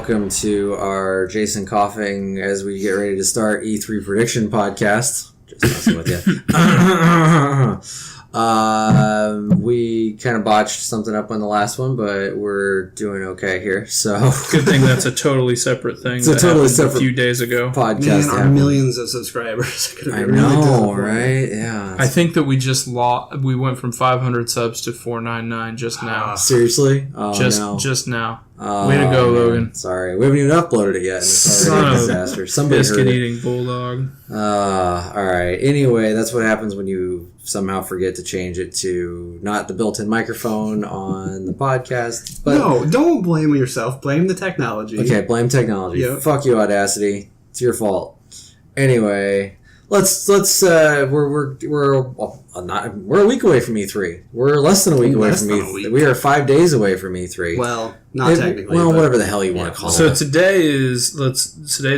welcome to our Jason coughing as we get ready to start E3 prediction podcast. Just messing with you. We kind of botched something up on the last one, but we're doing okay here. So good thing that's a totally separate thing. It's a totally separate a few days ago. Podcast. Man, our millions of subscribers. I know, right? Yeah. I think that we just we went from 500 subs to 499 just now. Seriously? Oh, just now. Oh, way to go, man. Logan. Sorry, we haven't even uploaded it yet. And it's already a disaster. Somebody biscuit heard eating bulldog. All right. Anyway, that's what happens when you somehow forget to change it to not the built-in microphone on the podcast. But no, don't blame yourself. Blame the technology. Okay, blame technology. Yep. Fuck you, Audacity. It's your fault. Anyway, let's we're a week away from E3. We're less than a week away from E3. We are 5 days away from E3. Well, not technically. Well, whatever the hell you want to call it. So today's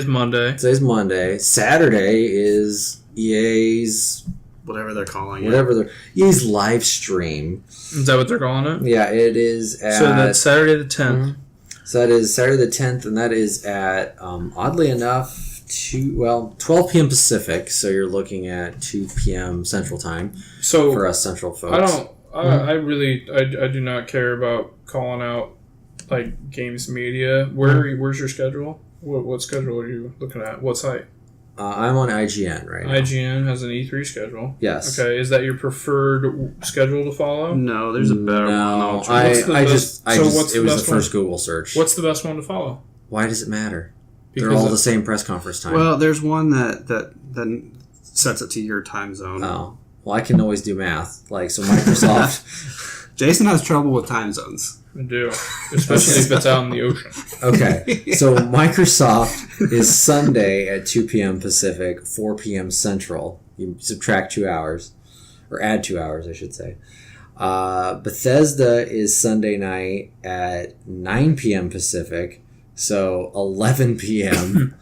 Monday. Today's Monday. Saturday is EA's whatever they're calling it. EA's live stream. Is that what they're calling it? Yeah, it is at... So that's Saturday the 10th. Mm-hmm. So that is Saturday the 10th, and that is at, oddly enough, 12 p.m. Pacific, so you're looking at 2 p.m. Central Time for us Central folks. I do not care about calling out, like, games media. Where's your schedule? What schedule are you looking at? What site? I'm on IGN right now. IGN has an E3 schedule. Yes. Okay, is that your preferred schedule to follow? No, there's a better one. No, it was the first Google search. What's the best one to follow? Why does it matter? Because they're all the same press conference time. Well, there's one that sets it to your time zone. Oh. Well, I can always do math. Like, so Microsoft... Jason has trouble with time zones. I do. Especially if it's out in the ocean. Okay. So Microsoft is Sunday at 2 p.m. Pacific, 4 p.m. Central. You subtract 2 hours. Or add 2 hours, I should say. Bethesda is Sunday night at 9 p.m. Pacific. So 11 p.m.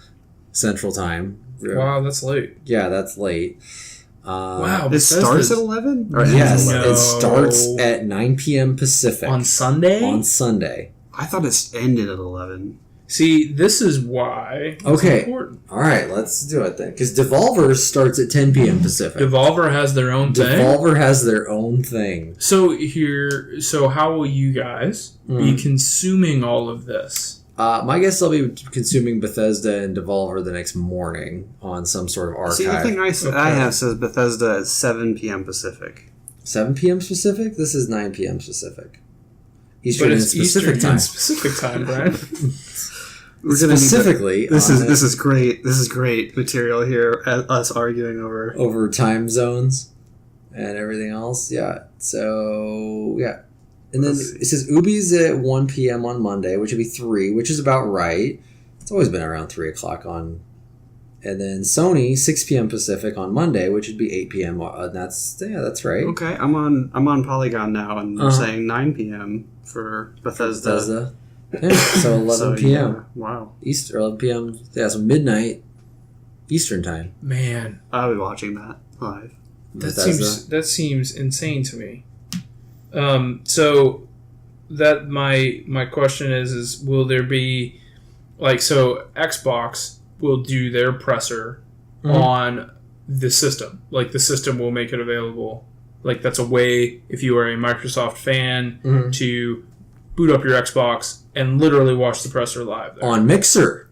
Central Time. Wow, that's late. Yeah, that's late. Wow, it starts at 11? Yes, No. it starts at 9 p.m. Pacific. On Sunday? On Sunday. I thought it ended at 11. See, this is why it's important. All right, let's do it then. Because Devolver starts at 10 p.m. Pacific. Devolver has their own thing? Devolver has their own thing. So how will you guys be consuming all of this? My guess I'll be consuming Bethesda and Devolver the next morning on some sort of archive. See, the thing I have says Bethesda at 7 p.m. Pacific. 7 p.m. Pacific? This is 9 p.m. Pacific. Eastern and Pacific time. Specific time, Brian. Specifically, this is great. This is great material here. Us arguing over time zones and everything else. Yeah. So yeah. And then it says Ubi's at 1 p.m. on Monday, which would be 3, which is about right. It's always been around 3 o'clock on... And then Sony, 6 p.m. Pacific on Monday, which would be 8 p.m. That's right. Okay, I'm on Polygon now, and they're saying 9 p.m. for Bethesda. Yeah, so 11 p.m. Yeah, wow. 11 p.m. Yeah, so midnight Eastern time. Man. I'll be watching that live. That seems insane to me. So that my question is will there be so Xbox will do their presser on the system. Like the system will make it available. Like that's a way if you are a Microsoft fan to boot up your Xbox and literally watch the presser live there. On Mixer.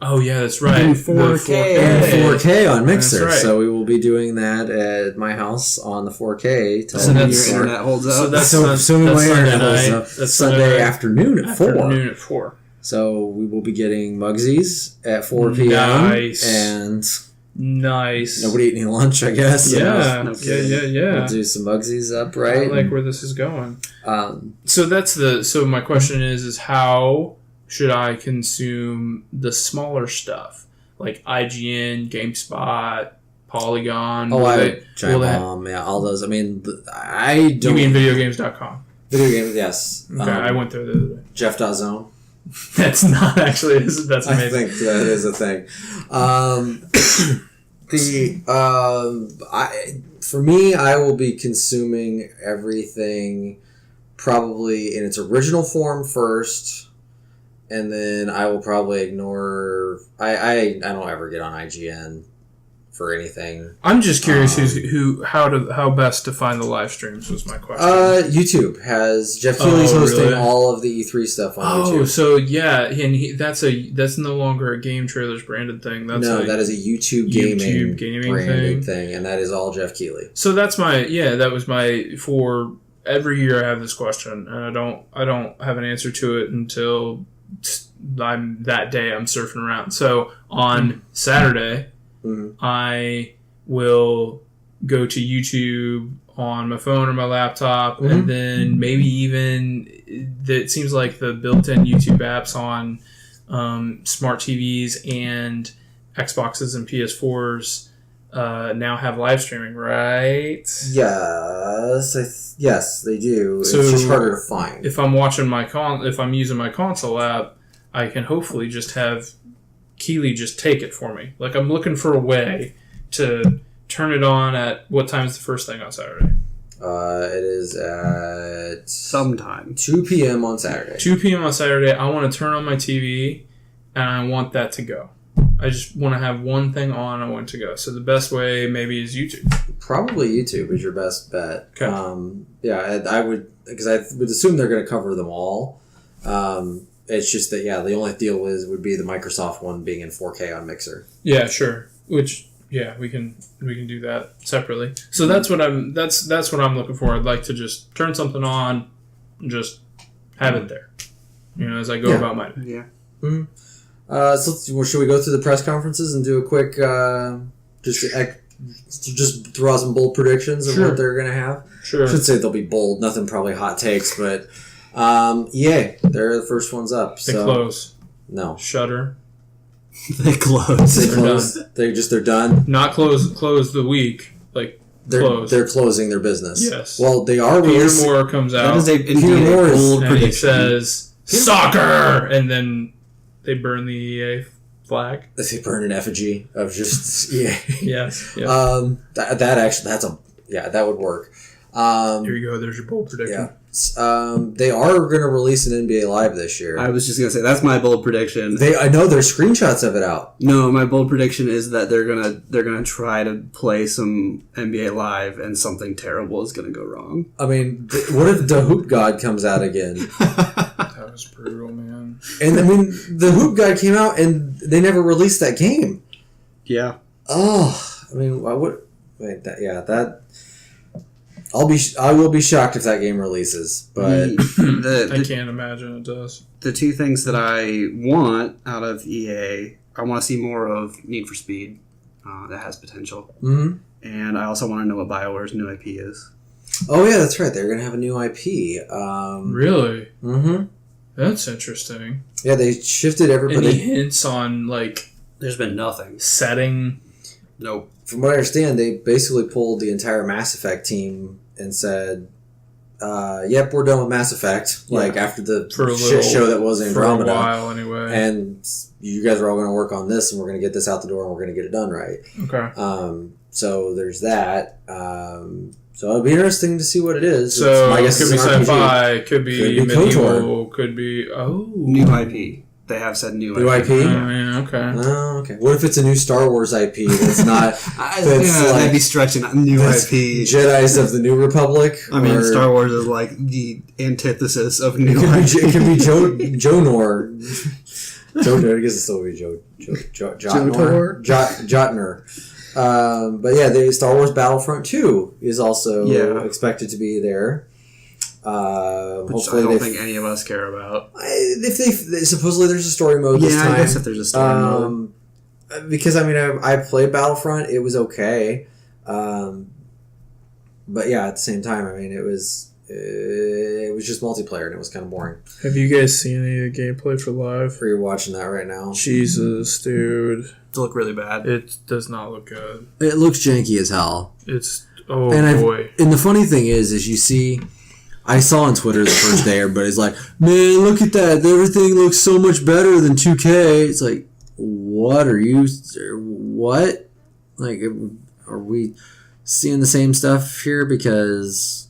Oh yeah, that's right. In 4K. And 4K on Mixer. That's right. So we will be doing that at my house on the 4K. So your internet holds up. So that's my internet holds night. up. That's Sunday afternoon at 4. Afternoon at 4. So we will be getting Mugsies at 4 p.m. Nice. And nice. nobody eating lunch, I guess. Yeah. No Yeah. We'll do some Mugsies up, right? I like where this is going. So So my question is how should I consume the smaller stuff like IGN, GameSpot, Polygon? Giant Bomb, yeah, all those. I mean, I don't. You mean videogames.com? Video games, yes. Okay, I went there the other day. Jeff.zone. That's not actually. That's amazing. I think that is a thing. For me, I will be consuming everything probably in its original form first. and then I will probably ignore. I don't ever get on IGN for anything. I'm just curious how best to find the live streams was my question. YouTube has Jeff Keighley's hosting really? all of the E3 stuff on YouTube. Oh, so yeah, and that's no longer a Game Trailers branded thing. That is a YouTube gaming branded thing, and that is all Jeff Keighley. So that's that was my for every year I have this question, and I don't have an answer to it until I'm surfing around. So on Saturday. Mm-hmm. I will go to YouTube on my phone or my laptop, mm-hmm. and then maybe even it seems like the built-in YouTube apps on smart TVs and Xboxes and PS4s now have live streaming, right? Yes, they do. So it's just harder to find. If I'm watching if I'm using my console app, I can hopefully just have Keighley just take it for me. Like, I'm looking for a way to turn it on at what time is the first thing on Saturday? It is at sometime 2 p.m. on Saturday. 2 p.m. on Saturday. I want to turn on my TV, and I want that to go. I just want to have one thing on. I want it to go. So the best way maybe is YouTube. Probably YouTube is your best bet. Okay. I would, because I would assume they're going to cover them all. It's just that, the only deal would be the Microsoft one being in 4K on Mixer. Yeah, sure. Which, we can do that separately. So that's what I'm looking for. I'd like to just turn something on, and just have it there, as I go about my day. Yeah. Mm-hmm. So should we go through the press conferences and do a quick, just throw out some bold predictions of what they're going to have? Sure. I should say they'll be bold. Nothing probably hot takes, but... they're the first ones up. They close. No. Shutter. They close. They're done. Not close the week. Like, close. They're closing their business. Yes. Well, they are Peter Moore comes out. That is a bold and he says, soccer! And then they burn the EA flag. They burn an effigy of just EA. Yes. That would work. Here you go. There's your bold prediction. Yeah. They are going to release an NBA Live this year. I was just going to say, that's my bold prediction. I know there's screenshots of it out. No, my bold prediction is that they're gonna try to play some NBA Live and something terrible is going to go wrong. I mean, what if the Hoop God comes out again? That was brutal, man. And I mean, the Hoop God came out and they never released that game. Yeah. Oh, I mean, I will be shocked if that game releases, but I can't imagine it does. The two things that I want out of EA, I want to see more of Need for Speed. That has potential. Mm-hmm. And I also want to know what BioWare's new IP is. Oh yeah, that's right. They're going to have a new IP. Really? Mm-hmm. That's interesting. Yeah, they shifted everybody. Any hints on, there's been nothing. Setting? Nope. From what I understand, they basically pulled the entire Mass Effect team and said, yep, we're done with Mass Effect. After the shit show that was Andromeda. For a while, anyway. And you guys are all going to work on this, and we're going to get this out the door, and we're going to get it done right. Okay. So there's that. So it'll be interesting to see what it is. So it could be sci-fi, could be medieval, could be... Oh. New IP. They have said new IP. Okay. Oh, okay. What if it's a new Star Wars IP that's not... that'd be stretching. New IP. Jedis of the New Republic? I mean, Star Wars is like the antithesis of new IP. It could be Jonor. I guess it still would be Jotner. But the Star Wars Battlefront 2 is also expected to be there. Hopefully I don't think any of us care about. If they supposedly there's a story mode this time. I guess if there's a story mode. Because I played Battlefront, it was okay. But at the same time, it was just multiplayer and it was kind of boring. Have you guys seen any of the gameplay for live? Are you watching that right now? Jesus, dude. It look really bad. It does not look good. It looks janky as hell. It's boy. And the funny thing is you see. I saw on Twitter the first day, everybody's like, man, look at that. Everything looks so much better than 2K. It's like, what? Are we seeing the same stuff here? Because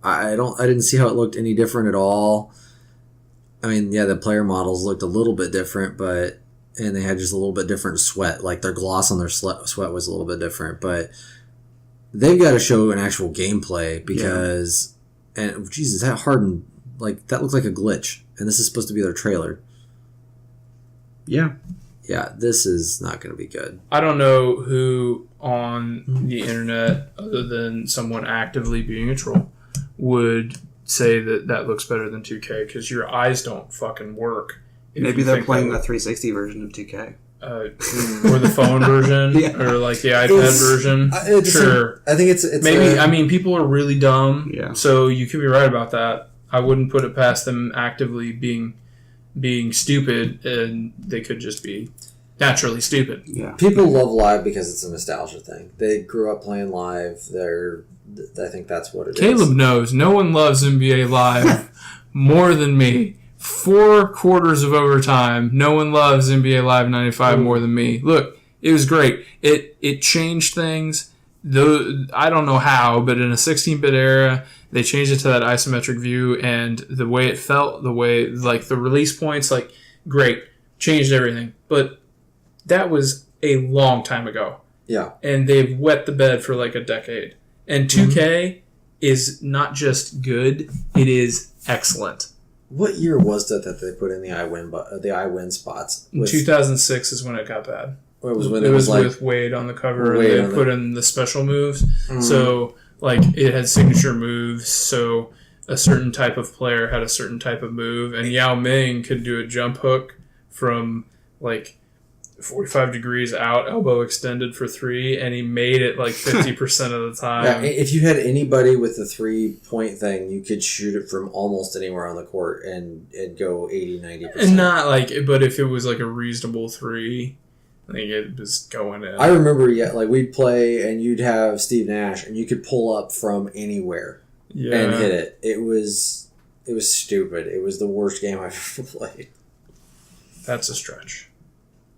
I didn't see how it looked any different at all. I mean, yeah, the player models looked a little bit different, and they had just a little bit different sweat. Like their gloss on their sweat was a little bit different, but they've got to show an actual gameplay because, and Jesus, that hardened, like that looked like a glitch, and this is supposed to be their trailer. Yeah. Yeah, this is not going to be good. I don't know who on the internet, other than someone actively being a troll, would say that looks better than 2K because your eyes don't fucking work. Maybe they're playing the 360 version of 2K. Or the phone version, or like the iPad version. Sure. I think it's maybe. I mean, people are really dumb. Yeah. So you could be right about that. I wouldn't put it past them actively being stupid, and they could just be naturally stupid. Yeah. People love live because it's a nostalgia thing. They grew up playing live. I think that's what it is. Caleb knows. No one loves NBA Live more than me. 4 quarters of overtime. No one loves NBA Live 95 more than me. Look, it was great. It changed things. Though I don't know how, but in a 16-bit era, they changed it to that isometric view, and the way it felt, the way like the release points, like great, changed everything. But that was a long time ago. Yeah. And they've wet the bed for like a decade. And 2K is not just good; it is excellent. What year was that they put in the I win spots? 2006 is when it got bad. It was when it was like, with Wade on the cover, and they put in the special moves. So, like, it had signature moves, so a certain type of player had a certain type of move, and Yao Ming could do a jump hook from, like, 45 degrees out, elbow extended for 3, and he made it, like, 50% of the time. Yeah, if you had anybody with the 3-point thing, you could shoot it from almost anywhere on the court and go 80-90%. And not, like, but if it was, like, a reasonable 3... I think it was going in. I remember, like we'd play and you'd have Steve Nash and you could pull up from anywhere and hit it. It was stupid. It was the worst game I've ever played. That's a stretch.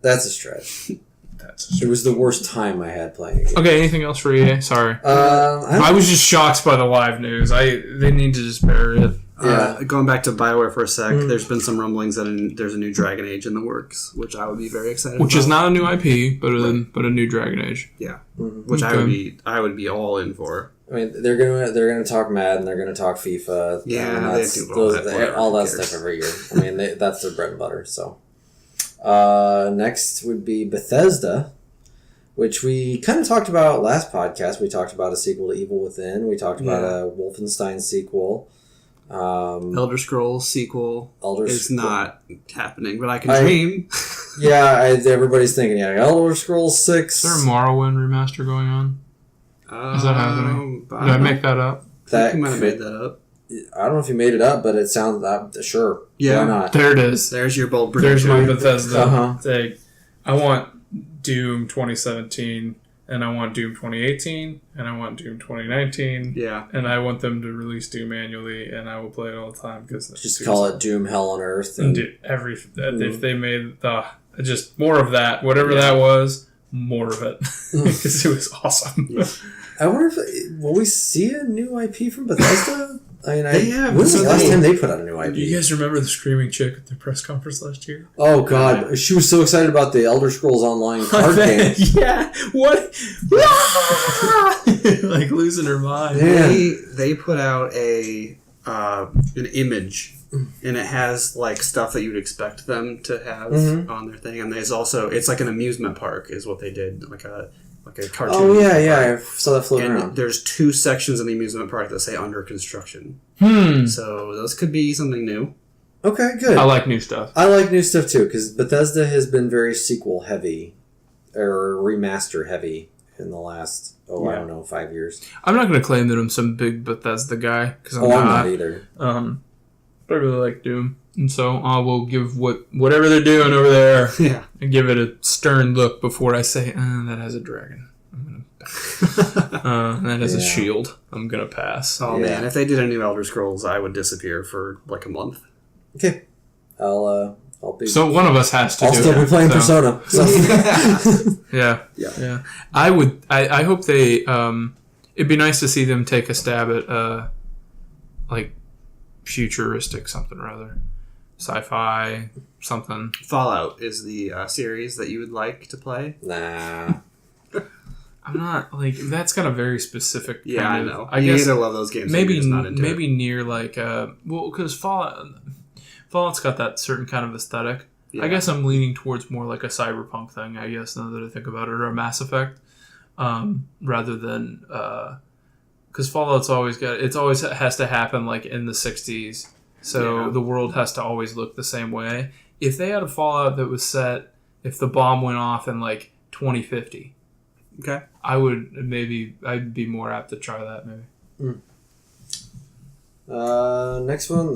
It was the worst time I had playing a game. Okay, anything else for EA? Sorry. I was just shocked by the live news. They need to just bury it. Going back to BioWare for a sec, there's been some rumblings that there's a new Dragon Age in the works, which I would be very excited about. Which is not a new IP, but a new Dragon Age. Yeah, which I would be all in for. I mean, they're gonna talk Madden, they're gonna talk FIFA. Yeah, they do all that stuff every year. I mean, that's their bread and butter. So, next would be Bethesda, which we kind of talked about last podcast. We talked about a sequel to Evil Within. We talked about a Wolfenstein sequel. Elder Scrolls sequel is not happening, but I can dream. Everybody's thinking, Elder Scrolls 6. Is there a Morrowind remaster going on? Is that happening? Did I make that up? You might have made that up. I don't know if you made it up, but it sounds sure. Yeah, why not? There it is. There's your bold prediction. There's my Bethesda thing. I want Doom 2017. And I want Doom 2018, and I want Doom 2019. Yeah. And I want them to release Doom annually, and I will play it all the time. Just call it Doom Hell on Earth. And if they made just more of that, whatever that was, more of it. Because it was awesome. Yeah. I wonder if, will we see a new IP from Bethesda? I mean, when was the last time they put out a new IP? You guys remember the screaming chick at the press conference last year? Oh, God. She was so excited about the Elder Scrolls Online card game. Yeah. What? Like losing her mind. They put out an image, and it has like stuff that you would expect them to have on their thing. And there's also, it's like an amusement park is what they did, like a cartoon. Oh, yeah. I saw that floating around. There's 2 sections in the amusement park that say under construction. So those could be something new. Okay, good. I like new stuff. I like new stuff too, because Bethesda has been very sequel heavy or remaster heavy in the last, I don't know, 5 years. I'm not going to claim that I'm some big Bethesda guy, because I'm not either. But I really like Doom. And so I will give whatever they're doing over there, and give it a stern look before I say, that has a dragon. I'm gonna that has a shield. I'm gonna pass. Oh man, if they did a new Elder Scrolls, I would disappear for like a month. Okay, I'll be. So one of us has to. I'll still be playing Persona. So. Yeah. I would. I hope they. It'd be nice to see them take a stab at like futuristic something or other. sci-fi, something. Fallout is the series that you would like to play. Nah. I'm not like that's got a very specific. Yeah, kind I know. I You guess either love those games. Or maybe you're just not into maybe it. near like because Fallout's got that certain kind of aesthetic. Yeah. I guess I'm leaning towards more like a cyberpunk thing. I guess now that I think about it, or a Mass Effect, rather than because Fallout's always has to happen like in the 60s, so Yeah. the world has to always look the same way. If they had a Fallout that was set, if the bomb went off in like 2050. Okay. I'd be more apt to try that maybe. Next one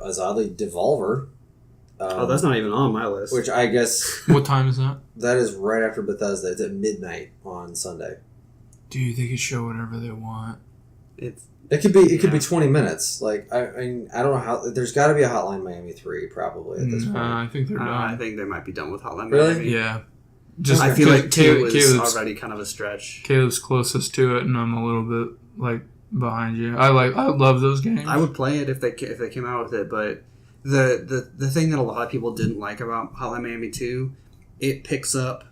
is oddly Devolver. That's not even on my list. Which I guess What time is that? that is right after Bethesda. It's at midnight on Sunday. Dude, they could show whatever they want. It's It could be 20 minutes. Like I don't know how. There's got to be a Hotline Miami 3 probably at this point. I think they're I done. think they might be done with Hotline Really? Miami. Yeah. Just I feel like 2 is Caleb's, already kind of a stretch. Caleb's closest to it, and I'm a little bit like behind you. I love those games. I would play it if they came out with it, but the thing that a lot of people didn't like about Hotline Miami 2, it picks up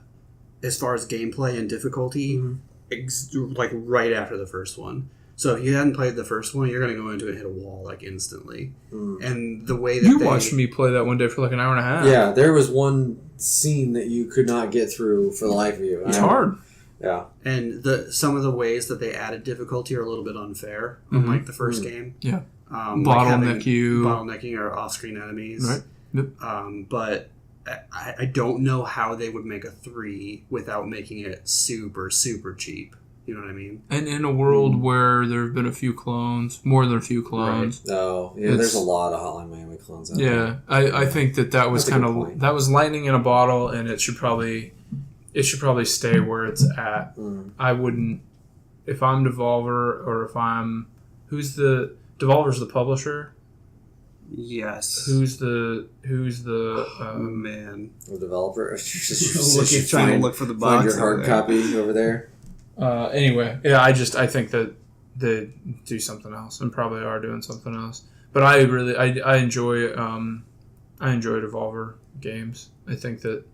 as far as gameplay and difficulty like right after the first one. So if you hadn't played the first one, you're going to go into it and hit a wall like instantly. And the way that you watched me play that one day for like an hour and a half. Yeah, there was one scene that you could not get through for the life of you. It's hard. Yeah. and some of the ways that they added difficulty are a little bit unfair, unlike the first game. Yeah. Bottlenecking Bottleneck or off-screen enemies. Right. Yep. But I don't know how they would make a 3 without making it super, super cheap. You know what I mean? And in a world where there have been a few clones, more than a few clones. Oh, yeah. It's- There's a lot of Hotline Miami clones out there. Yeah, I think that was That's a kind good of point. that was lightning in a bottle, and it should probably stay where it's at. I wouldn't if I'm Devolver or if I'm Devolver's the publisher. Yes. Who's the man? A developer. Trying to look for the box. Find your hard over there. copy over there. Anyway, yeah, I think that they do something else and probably are doing something else. But I enjoy Devolver games. I think that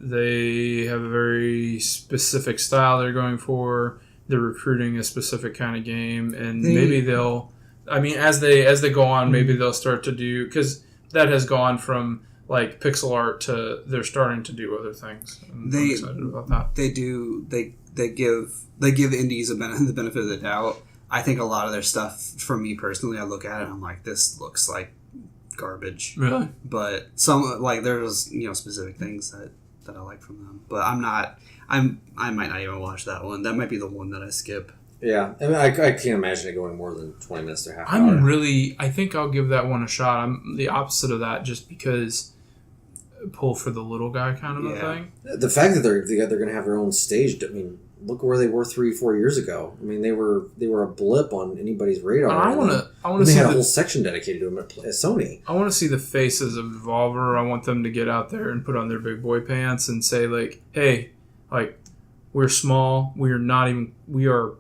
they have a very specific style they're going for. They're recruiting a specific kind of game, and maybe they'll. I mean, as they go on, maybe they'll start to do, because that has gone from like pixel art to they're starting to do other things. I'm excited about that. They do. They give indies the benefit of the doubt. I think a lot of their stuff, for me personally, I look at it and I'm like, this looks like garbage. Really? But some like there's specific things that I like from them. But I might not even watch that one. That might be the one that I skip. Yeah, I mean, I can't imagine it going more than 20 minutes to half an hour. I think I'll give that one a shot. I'm the opposite of that, just because pull for the little guy kind of a thing. The fact that they're going to have their own stage. I mean, look where they were 3-4 years ago. I mean, they were a blip on anybody's radar. I want to They see had a whole section dedicated to them at Sony. I want to see the faces of Devolver. I want them to get out there and put on their big boy pants and say like, "Hey, like we're small. We are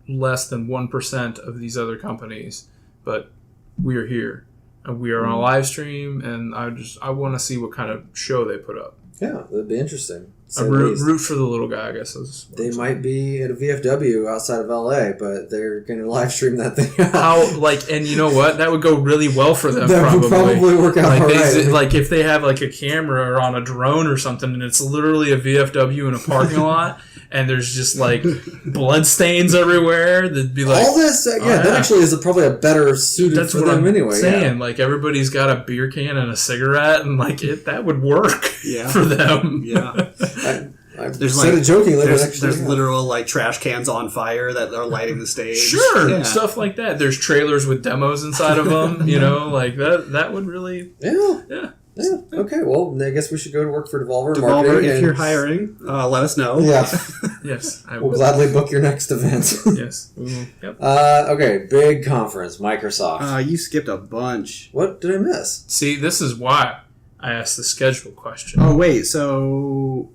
less than 1% of these other companies, but we are here and we are on a live stream, and I want to see what kind of show they put up. Yeah, that'd be interesting. Root for the little guy, I guess. They might be at a VFW outside of LA, but they're going to live stream that thing. And you know what? That would go really well for them. That would probably work out all right. Like if they have like a camera or on a drone or something, and it's literally a VFW in a parking lot, and there's just like blood stains everywhere. That'd be like all this. That actually is probably a better suited for them anyway. Saying like everybody's got a beer can and a cigarette, and like that would work for them. Yeah. I there's said it jokingly, but actually, there's literal like trash cans on fire that are lighting the stage. Sure, stuff like that. There's trailers with demos inside of them. Like that would really. Yeah. Okay. Well, I guess we should go to work for Devolver. Devolver, if you're hiring, let us know. Yeah. Yes, I will gladly book your next event. Yes. Yep. Okay. Big conference. Microsoft. You skipped a bunch. What did I miss? See, this is why I asked the schedule question. Oh wait, so.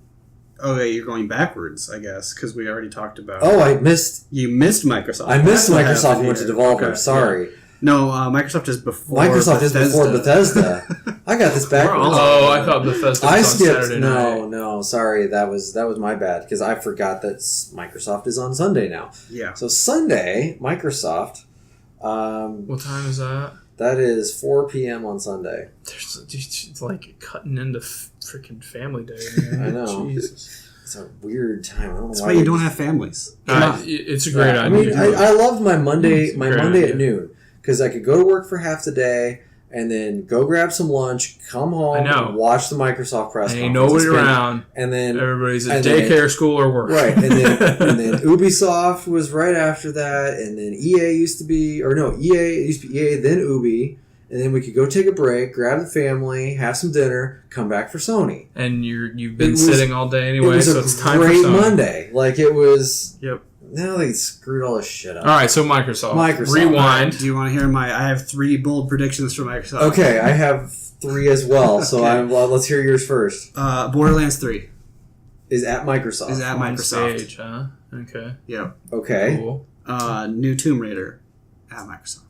Okay, you're going backwards, I guess, because we already talked about. Oh, I missed. You missed Microsoft. I missed Microsoft and went to Devolver. Okay, Sorry. No, Microsoft is before. Microsoft is before Bethesda. I got this backwards. Oh, I thought Bethesda was I on skipped. Saturday night. No, sorry, that was my bad because I forgot that Microsoft is on Sunday now. Yeah. So Sunday, Microsoft. What time is that? That is 4 p.m. on Sunday. It's like cutting into freaking Family Day. Man. I know. Jesus. It's a weird time. I don't know That's why why you don't have families. It's a great I idea. mean, I loved my Monday, It's a great Monday idea. at noon because I could go to work for half the day and then go grab some lunch, come home, I know. watch the Microsoft press Ain't conference, nobody around. and then Everybody's at and then- daycare, school, or work. right, and then Ubisoft was right after that, and then EA used to be, or no, EA used to be EA, then Ubi, and then we could go take a break, grab the family, have some dinner, come back for Sony. And you've It been was- sitting all day It anyway, was so a it's time for great Sony. Monday. Like it was. Yep. Now they screwed all this shit up. All right, so Microsoft. Rewind. Do you want to hear I have 3 bold predictions for Microsoft. Okay, I have 3 as well, so Okay. let's hear yours first. Borderlands 3 Is at Microsoft. is at On Microsoft. stage, huh? Okay. Yep. Okay. Cool. New Tomb Raider at Microsoft.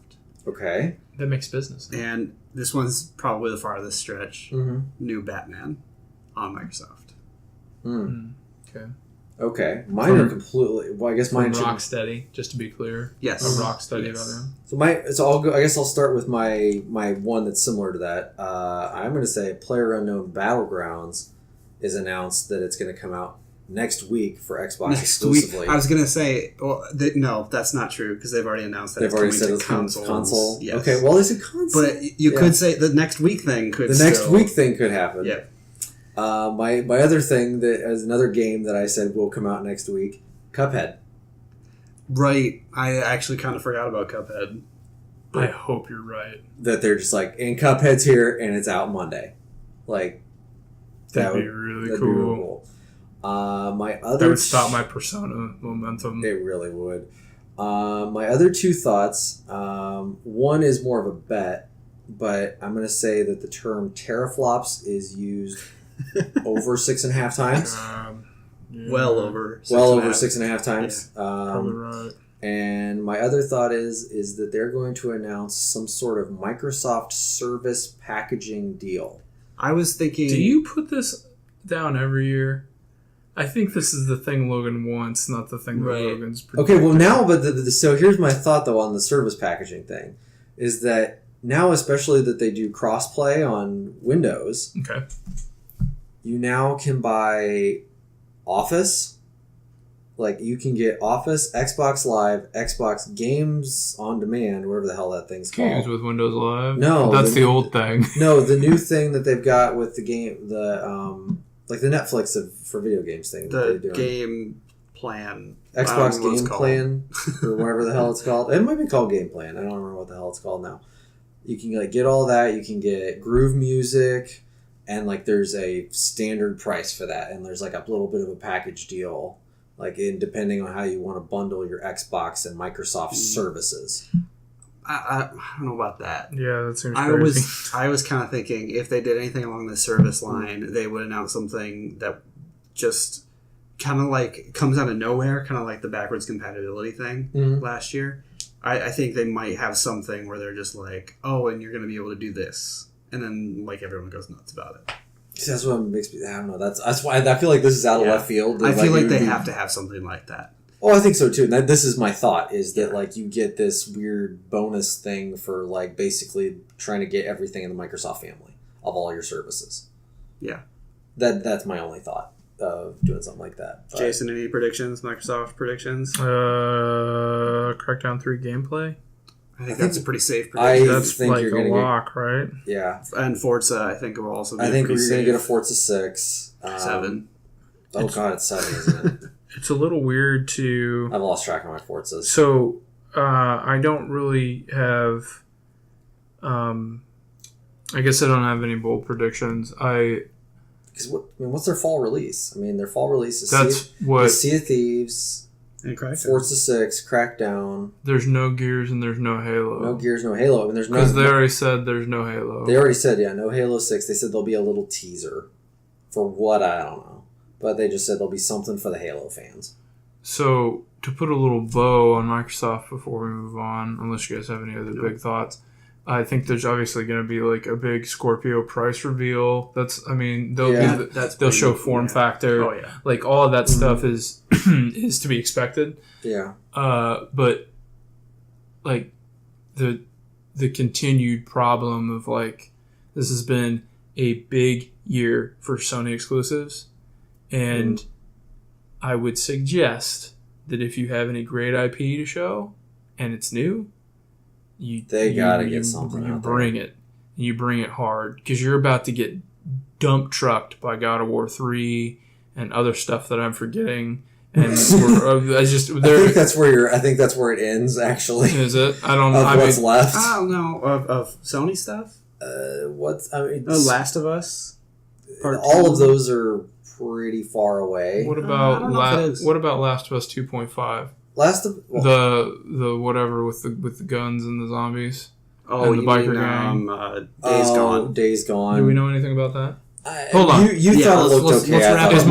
Okay. That makes business. And this one's probably the farthest stretch. Mm-hmm. New Batman on Microsoft. Okay. Okay. Mine are completely. Well, I guess From mine should. Rocksteady, just to be clear. Yes. A Rocksteady Yes. veteran. So I'll go. I guess I'll start with my one that's similar to that. I'm going to say PlayerUnknown Battlegrounds is announced that it's going to come out next week for Xbox Next week. exclusively. I was going to say, no, that's not true because they've already announced that They've already it's said coming it's to console. Yes. Okay. Well, they said console. But you Yeah. could say the next week thing could The next still- week thing could happen. Yeah. My other thing that is another game that I said will come out next week, Cuphead. Right. I actually kind of forgot about Cuphead. I hope you're right. That they're just like, and Cuphead's here and it's out Monday. Like That'd be really that'd cool. be real cool. My other That would stop my Persona momentum. It really would. My other 2 thoughts. One is more of a bet, but I'm going to say that the term teraflops is used over 6.5 times. Yeah, Well over. Well over 6.5. 6.5 times. Probably right. And my other thought is that they're going to announce some sort of Microsoft service packaging deal. I was thinking. Do you put this down every year? I think this is the thing Logan wants, not the thing that Right. Logan's Okay, well predicting. now, but so here's my thought though on the service packaging thing, is that now especially that they do crossplay on Windows, Okay. you now can buy Office. Like you can get Office, Xbox Live, Xbox Games on Demand, whatever the hell that thing's Games called. with Windows Live? No, That's the old thing. No, the new thing that they've got with the game, like the Netflix for video games thing. that the they're doing. game plan. Xbox I don't know what it's Game called. Plan or whatever the hell it's called. It might be called Game Plan. I don't remember what the hell it's called now. You can like get all that. You can get Groove Music, and like there's a standard price for that, and there's like a little bit of a package deal, like in depending on how you want to bundle your Xbox and Microsoft services. I don't know about that. Yeah, that seems I crazy. was kind of thinking if they did anything along the service line, they would announce something that just kind of like comes out of nowhere, kind of like the backwards compatibility thing Mhm. last year. I think they might have something where they're just like, oh, and you're going to be able to do this, and then like everyone goes nuts about it. See, that's what makes me. I don't know. That's why I feel like this is out of Yeah. left field. I feel it like would they be- have to have something like that. Oh, I think so too. And this is my thought: is that like you get this weird bonus thing for like basically trying to get everything in the Microsoft family of all your services. Yeah. That's my only thought of doing something like that. But Jason, any predictions? Microsoft predictions? Crackdown 3 gameplay? I think that's a pretty safe I prediction. That's think like you're a gonna get- lock, right? yeah, And Forza, I think will also be I think we're pretty going to get a safe. Forza 6. 7. Oh god, it's 7, isn't it? It's a little weird to... I've lost track of my Forzas. So, I don't really have... I guess I don't have any bold predictions. Because what's their fall release? I mean, their fall release is That's what... Sea of Thieves, And Crackdown. Forza 6, Crackdown, There's no Gears and there's no Halo. no Gears, no Halo. I mean, there's no. Because they already said there's no Halo. They already said, yeah, no Halo 6. They said there'll be a little teaser. For what, I don't know. But they just said there'll be something for the Halo fans. So to put a little bow on Microsoft before we move on, unless you guys have any other big thoughts, I think there's obviously going to be like a big Scorpio price reveal. They'll show form factor. Oh yeah. Like all of that stuff is is to be expected. Yeah. But like the continued problem of like this has been a big year for Sony exclusives, and I would suggest that if you have any great IP to show and it's new, they gotta get something. You bring it. You bring it hard because you're about to get dump trucked by God of War 3 and other stuff that I'm forgetting. And I think that's where it ends. Actually, is it? I don't know. What's mean, left? I don't know of Sony stuff. Last of Us. All of those are pretty far away. What about Last of Us 2.5? The whatever with the guns and the zombies. Oh, and the biker gang. Days Gone. Days Gone. Do we know anything about that? Hold on. You thought it looked okay. Let's wrap Is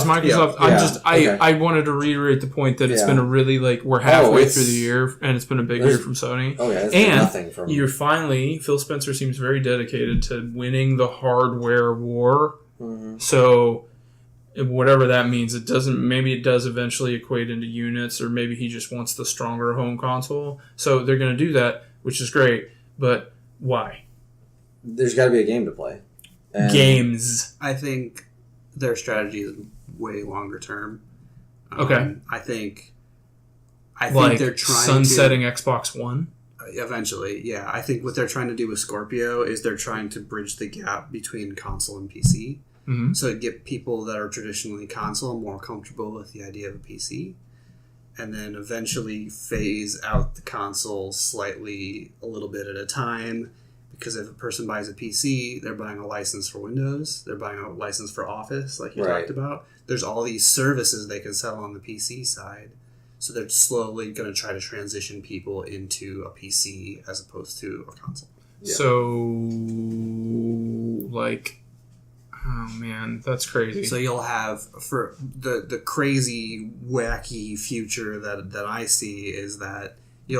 Microsoft? Yeah. I wanted to reiterate the point that it's been a really we're halfway through the year and it's been a big year from Sony. Oh yeah, and you're finally Phil Spencer seems very dedicated to winning the hardware war. Mm-hmm. So whatever that means, it does eventually equate into units, or maybe he just wants the stronger home console. So they're going to do that, which is great. But why? There's got to be a game to play. Games. I think their strategy is way longer term. Okay. I think they're trying sunsetting Xbox One. Eventually, yeah. I think what they're trying to do with Scorpio is they're trying to bridge the gap between console and PC. Mm-hmm. So get people that are traditionally console more comfortable with the idea of a PC, and then eventually phase out the console slightly, a little bit at a time. Because if a person buys a PC, they're buying a license for Windows, they're buying a license for Office, like you talked about. There's all these services they can sell on the PC side. So they're slowly going to try to transition people into a PC as opposed to a console. Yeah. So, oh man, that's crazy. So you'll have, for the crazy, wacky future that I see is that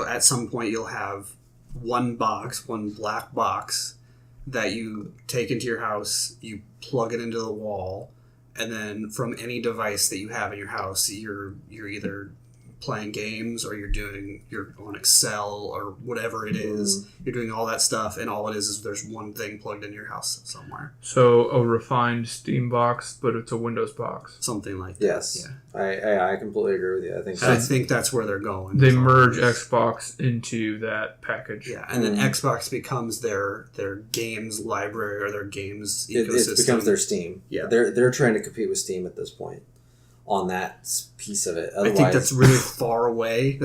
at some point you'll have one black box that you take into your house, you plug it into the wall, and then from any device that you have in your house, you're either playing games or you're on Excel or whatever it is. You're doing all that stuff, and all it is there's one thing plugged in your house somewhere. So a refined Steam box, but it's a Windows box. Something like that. Yes. Yeah. I completely agree with you. I think that's where they're going. They merge Xbox into that package. Yeah, and then Xbox becomes their games library or their games ecosystem. It becomes their Steam. Yeah. They're trying to compete with Steam at this point on that piece of it. Otherwise, I think that's really far away.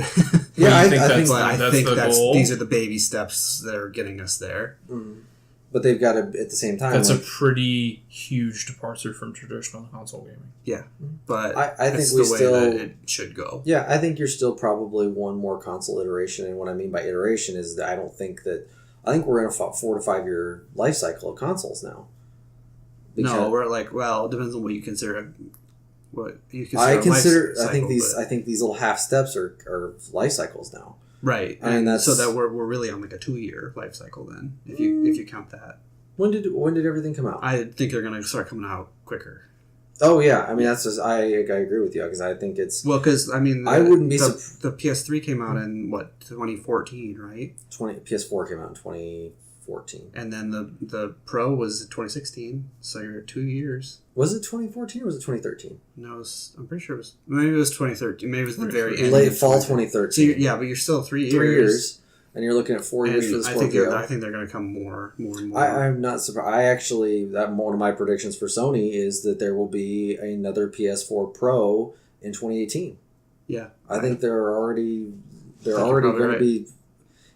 Yeah, I think that's goal. These are the baby steps that are getting us there. Mm. But they've got to, at the same time... That's a pretty huge departure from traditional console gaming. Yeah, but I think we still... that it should go. Yeah, I think you're still probably one more console iteration, and what I mean by iteration is that I think we're in a 4 to 5 year life cycle of consoles now. No, we're it depends on what you consider... I think these little half steps are life cycles now. Right, and that's so that we're really on a 2-year life cycle then, if you count that. When did everything come out? I think they're going to start coming out quicker. Oh yeah, I mean that's just I agree with you because I think it's I wouldn't be the PS3 came out in 2014, right? PS4 came out in 2014, and then the Pro was 2016. So you're 2 years. Was it 2014 or was it 2013? No, I'm pretty sure maybe it was 2013. Maybe it was the very end. Late fall 2013. So but you're still 3 years. 3 years. And you're looking at 4 years for the Scorpio. I think they're going to come more and more. I'm not surprised. One of my predictions for Sony is that there will be another PS4 Pro in 2018. Yeah, I think they're already going to be.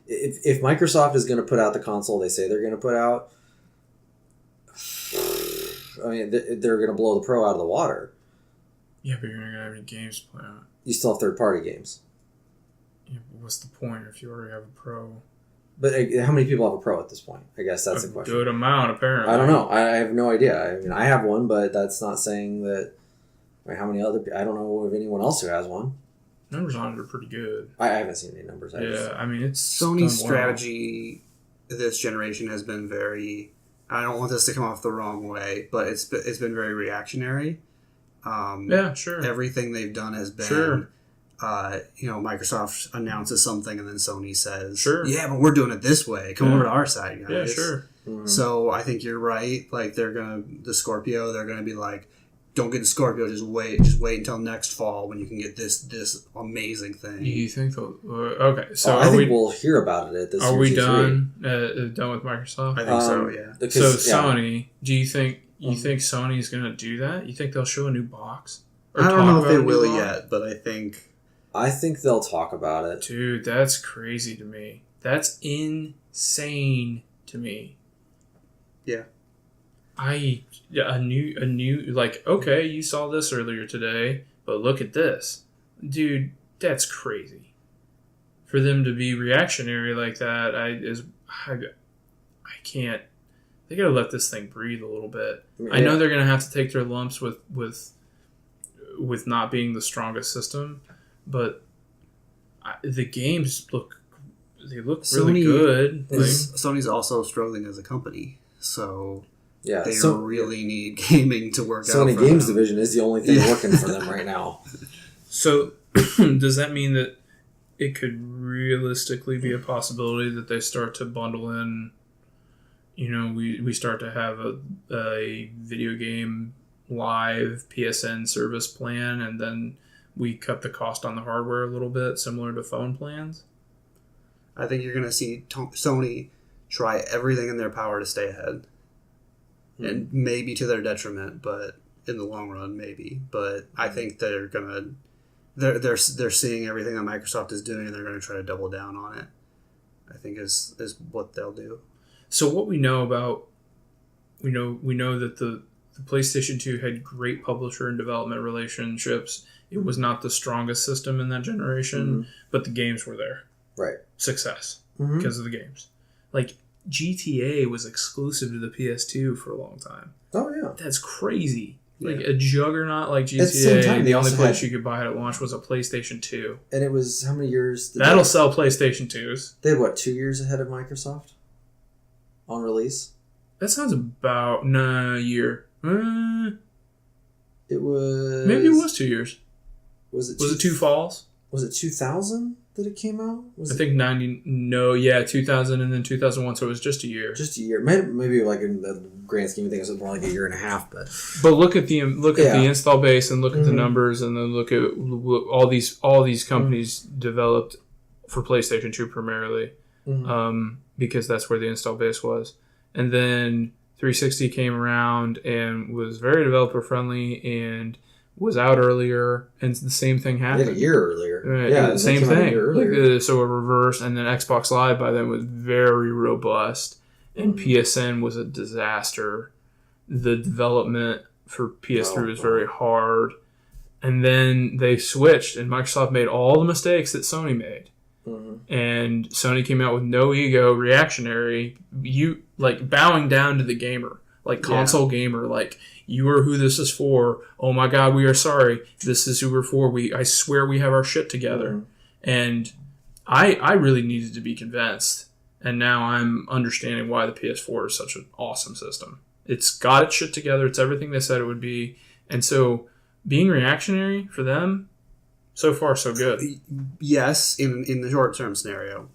If Microsoft is going to put out the console they say they're going to put out, I mean they're going to blow the Pro out of the water. Yeah, but you're not going to have any games to play on. You still have third-party games. Yeah, but what's the point if you already have a Pro? But how many people have a Pro at this point? I guess that's the question. Good amount, apparently. I don't know. I have no idea. I mean, I have one, but that's not saying that I mean, how many other? I don't know of anyone else who has one. Numbers on it are pretty good. I haven't seen any numbers. I mean, it's Sony's done well. strategy this generation has been very. I don't want this to come off the wrong way, but it's been very reactionary. Yeah, sure. Everything they've done has been. Sure. Microsoft announces something and then Sony says, Sure. "Yeah, but we're doing it this way. Come over to our side, guys." Yeah, sure. Mm-hmm. So I think you're right. Like the Scorpio, they're gonna be like, "Don't get the Scorpio. Just wait until next fall when you can get this amazing thing." You think they'll... okay, so I think we'll hear about it at this. Are we UG3. done with Microsoft? I think so. Yeah. Because, So Sony, do you think Sony's going to do that? You think they'll show a new box? Or I don't talk know if about they a new will box? yet, but I think they'll talk about it. Dude, that's crazy to me. That's insane to me. Yeah. A new like, okay, you saw this earlier today, but look at this. Dude, that's crazy. For them to be reactionary like that, I can't. They gotta let this thing breathe a little bit. Yeah. I know they're gonna have to take their lumps with not being the strongest system, but the games look really good. Sony's also struggling as a company, so Yeah, they so really need gaming to work out. Sony for Games them. Division is the only thing working for them right now. So, does that mean that it could realistically be a possibility that they start to bundle in? We start to have a video game live PSN service plan, and then we cut the cost on the hardware a little bit, similar to phone plans. I think you're going to see Sony try everything in their power to stay ahead, and maybe to their detriment, but in the long run, maybe. But I think they're gonna they're seeing everything that Microsoft is doing, and they're going to try to double down on it. I think is what they'll do. So what we know about we know that the PlayStation 2 had great publisher and development relationships. It was not the strongest system in that generation, but the games were there. Right. Success because of the games. Like GTA was exclusive to the PS2 for a long time. Oh yeah. That's crazy. Yeah. Like a juggernaut like GTA, At the same time, they the only also place had- you could buy it at launch was a PlayStation 2. And it was how many years? That'll sell PlayStation 2s. They had 2 years ahead of Microsoft on release. That sounds about a year. It was Maybe it was 2 years. Was it 2 falls? Was it 2000 that it came out? Was I it think 2000 and then 2001, so it was just a year. just a year? Maybe like in the grand scheme of things, it was more like a year and a half. But Look at the Yeah. install base and look at the Mhm. numbers, and then look at what all these companies developed for PlayStation 2 primarily, because that's where the install base was. And then 360 came around and was very developer friendly and was out earlier, and the same thing they had happened. a year earlier. Right, Yeah, the they same came out a thing. year earlier. So a reverse, and then Xbox Live by then was very robust, and PSN was a disaster. The development for PS3 was very hard, and then they switched, and Microsoft made all the mistakes that Sony made. And Sony came out with no ego, reactionary, bowing down to the gamer, console gamer, you are who this is for. Oh my God, we are sorry. This is who we're for. I swear we have our shit together. And I really needed to be convinced. And now I'm understanding why the PS4 is such an awesome system. It's got its shit together. It's everything they said it would be. And so being reactionary for them, so far so good. Yes, in the short term scenario,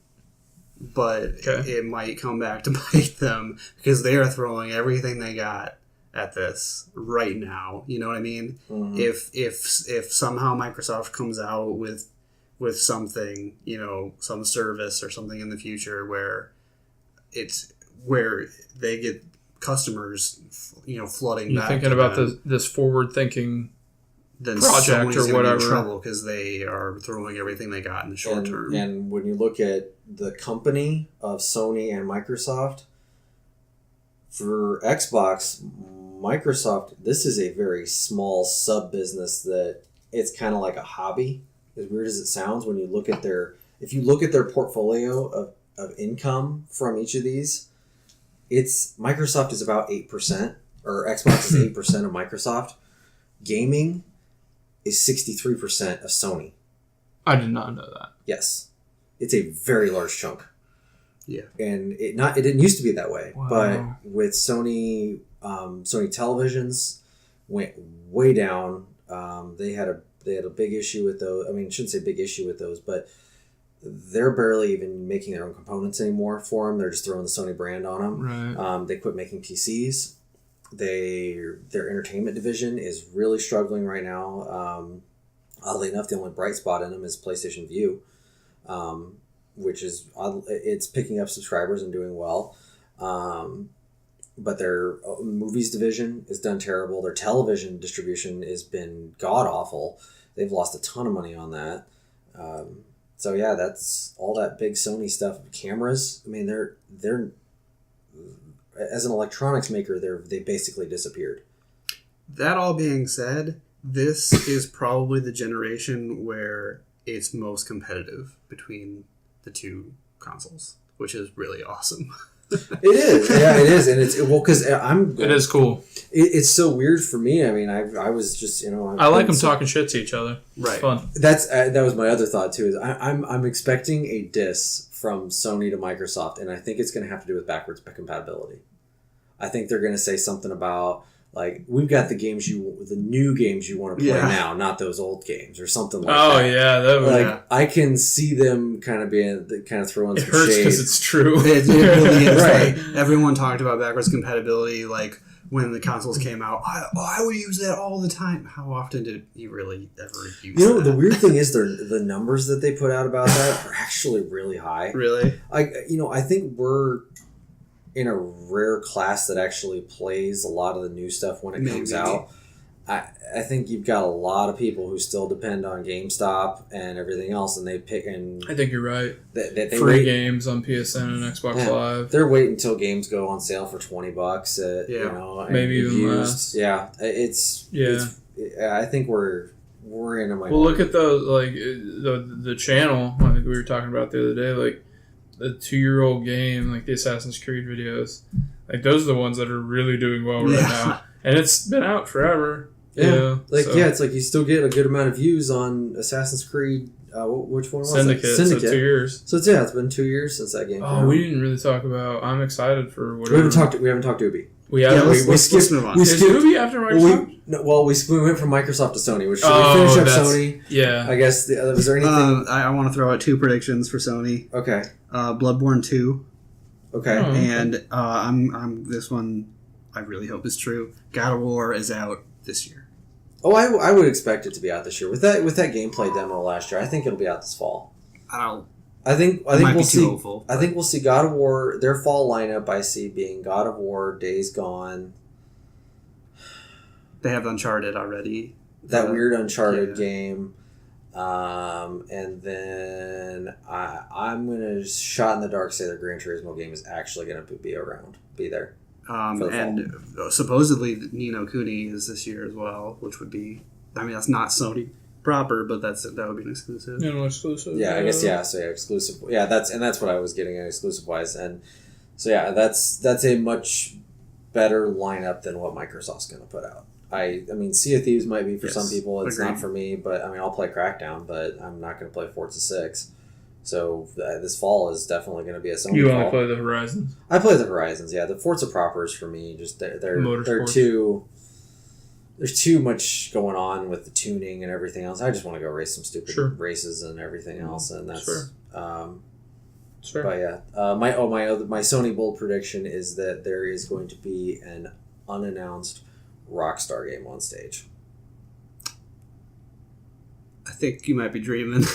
but it might come back to bite them because they are throwing everything they got at this right now. You know what I mean? If somehow Microsoft comes out with something, some service or something in the future where they get customers, flooding. You're back thinking to about them, this forward thinking. then project Sony's or gonna be whatever. in trouble because they are throwing everything they got in the short term. And when you look at the company of Sony and Microsoft, for Xbox, Microsoft, this is a very small sub business that it's kind of like a hobby. As weird as it sounds, when you look at if you look at their portfolio of income from each of these, Microsoft is about 8%, or Xbox is 8% of Microsoft. Gaming is 63% of Sony. I did not know that. Yes. It's a very large chunk. Yeah. And it didn't used to be that way. Wow. But with Sony televisions went way down. They had a big issue with those. I mean, I shouldn't say big issue with those, but they're barely even making their own components anymore for them. They're just throwing the Sony brand on them. Right. They quit making PCs. Their entertainment division is really struggling right now. Oddly enough, the only bright spot in them is PlayStation Vue, which is it's picking up subscribers and doing well. But their movies division is done terrible. Their television distribution has been god awful. They've lost a ton of money on that. So yeah, that's all that big Sony stuff. Cameras, I mean, they're as an electronics maker, they basically disappeared. That all being said, this is probably the generation where it's most competitive between the two consoles, which is really awesome. It is, yeah, it is, and it's because It is cool. It's so weird for me. I mean, I was just I like them talking shit to each other. Right. It's fun. That was my other thought too. Is I'm expecting a diss from Sony to Microsoft, and I think it's going to have to do with backwards compatibility. I think they're going to say something about like we've got the new games you want to play now, not those old games or something like that. Oh yeah, that was like I can see them kind of throwing it some hurts shade. because it's true. It really is. Right. Like, everyone talked about backwards compatibility, like when the consoles came out. I would use that all the time. How often did you really ever use that? The weird thing is the numbers that they put out about that are actually really high. Really? I think we're in a rare class that actually plays a lot of the new stuff when it comes out. I think you've got a lot of people who still depend on GameStop and everything else, and they pick and I think you're right. They Free games on PSN and Xbox Live. They're waiting until games go on sale for $20. Maybe even less. Yeah, I think we're in a minority. Well, look at the channel like we were talking about the other day, like the 2-year-old game, like the Assassin's Creed videos. Like those are the ones that are really doing well right now, and it's been out forever. Yeah, it's like you still get a good amount of views on Assassin's Creed. Which one was Syndicate. it? Syndicate. So 2 years. So it's been 2 years since that game came out. We didn't really talk about. I'm excited for whatever. We haven't talked to Ubi. We haven't. We skipped. move on. Is Ubi after Microsoft? We went from Microsoft to Sony. Which should we finish up Sony? Yeah. I guess. Was there anything? I want to throw out 2 predictions for Sony. Okay. Bloodborne 2. Okay. And I'm this one. I really hope is true. God of War is out this year. Oh, I would expect it to be out this year with that gameplay demo last year. I think it'll be out this fall. I think we'll see. Hopeful, I think we'll see God of War. Their fall lineup I see being God of War, Days Gone. They have Uncharted already. That weird Uncharted game, and then I'm gonna shot in the dark say the Gran Turismo game is actually gonna be there. And supposedly Ni no Kuni is this year as well, which would be. I mean, that's not Sony proper, but that would be an exclusive. Exclusive. Yeah, I guess So exclusive. Yeah, that's what I was getting at exclusive wise, and so yeah, that's a much better lineup than what Microsoft's going to put out. I mean, Sea of Thieves might be for some people. It's not for me, but I mean, I'll play Crackdown, but I'm not going to play Forza 6. So this fall is definitely going to be a Sony. You want to play the Horizons? I play the Horizons. Yeah, the Forza propers for me just they're too. There's too much going on with the tuning and everything else. I just want to go race some stupid races and everything else, and that's Sure. But yeah, my Sony bold prediction is that there is going to be an unannounced Rockstar game on stage. I think you might be dreaming.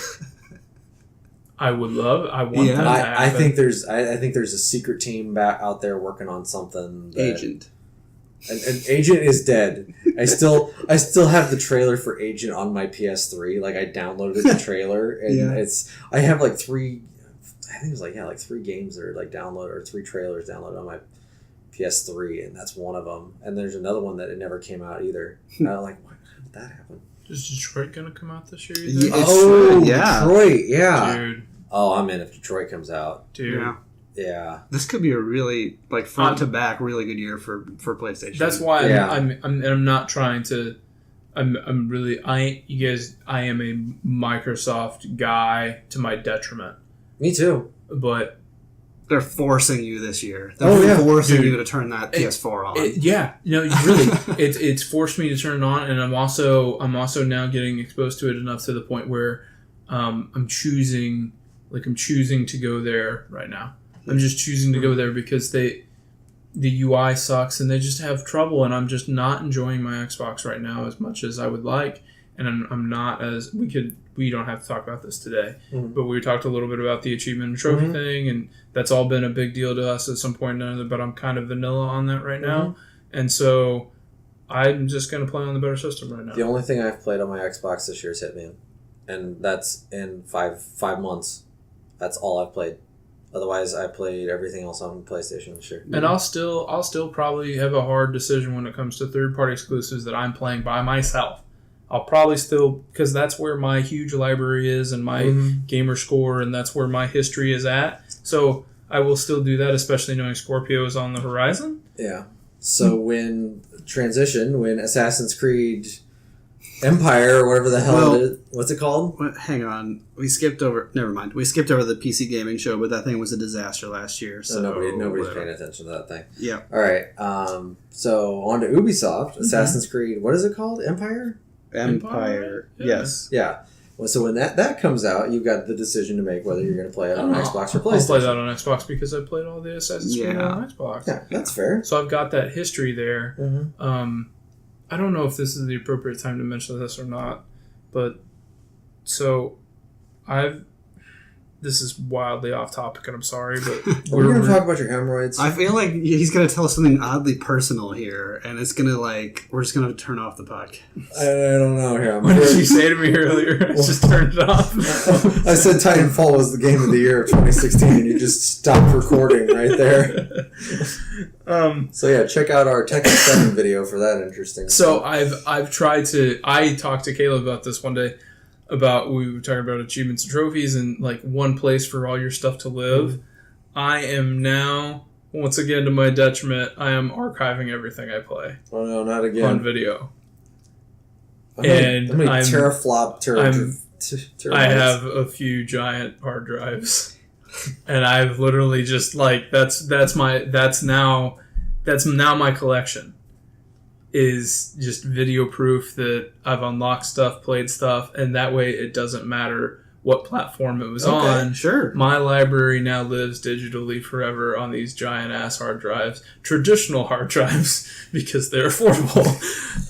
I want that to happen. I think there's a secret team out there working on something. Agent. An Agent is dead. I still have the trailer for Agent on my PS3. Like I downloaded the trailer, and I have like 3. I think it was like 3 games that are like downloaded, or 3 trailers downloaded on my PS3, and that's one of them. And there's another one that it never came out either. And I'm like, why did that happen? Is Detroit gonna come out this year? Detroit, yeah. Dude. Oh, I'm in if Detroit comes out. Dude. Yeah. This could be a really front to back really good year for PlayStation. That's why I'm not trying to I'm really I am a Microsoft guy to my detriment. Me too. But they're forcing you this year. They're forcing you to turn that PS4 on. It's forced me to turn it on, and I'm also now getting exposed to it enough to the point where I'm choosing to go there right now. I'm just choosing to go there because the UI sucks and they just have trouble, and I'm just not enjoying my Xbox right now as much as I would like, and I'm not as we don't have to talk about this today, but we talked a little bit about the achievement and trophy thing, and that's all been a big deal to us at some point or another, but I'm kind of vanilla on that right now, and so I'm just going to play on the better system right now. The only thing I've played on my Xbox this year is Hitman, and that's in five months. That's all I've played. Otherwise, I played everything else on PlayStation this year. And I'll still probably have a hard decision when it comes to third-party exclusives that I'm playing by myself. I'll probably still, because that's where my huge library is and my gamer score, and that's where my history is at. So I will still do that, especially knowing Scorpio is on the horizon. Yeah. So when Assassin's Creed Empire or whatever the hell it is, what's it called? Hang on. Never mind. We skipped over the PC gaming show, but that thing was a disaster last year. So nobody's paying attention to that thing. Yeah. All right. So on to Ubisoft. Assassin's Creed. What is it called? Empire? Empire. Yes. Yeah. Well, so when that comes out, you've got the decision to make whether you're going to play it on Xbox or PlayStation. I'll play that on Xbox because I played all the Assassin's Creed on Xbox. Yeah, that's fair. So I've got that history there. I don't know if this is the appropriate time to mention this or not, but so this is wildly off topic, and I'm sorry, but we're going to talk about your hemorrhoids. I feel like he's going to tell us something oddly personal here, and it's going to we're just going to turn off the podcast. I don't know here. What did you say to me earlier? I just turned it off. I said Titanfall was the game of the year of 2016, and you just stopped recording right there. So yeah, check out our Tekken 7 video for that interesting. So I've tried to. I talked to Caleb about this one day. We were talking about achievements and trophies and one place for all your stuff to live. I am now, once again to my detriment, I am archiving everything I play. Oh no, not again. On video. I'm teraflop. I have a few giant hard drives, and I've literally just that's now my collection. Is just video proof that I've unlocked stuff, played stuff, and that way it doesn't matter what platform it was on. Sure. My library now lives digitally forever on these giant ass hard drives, traditional hard drives, because they're affordable.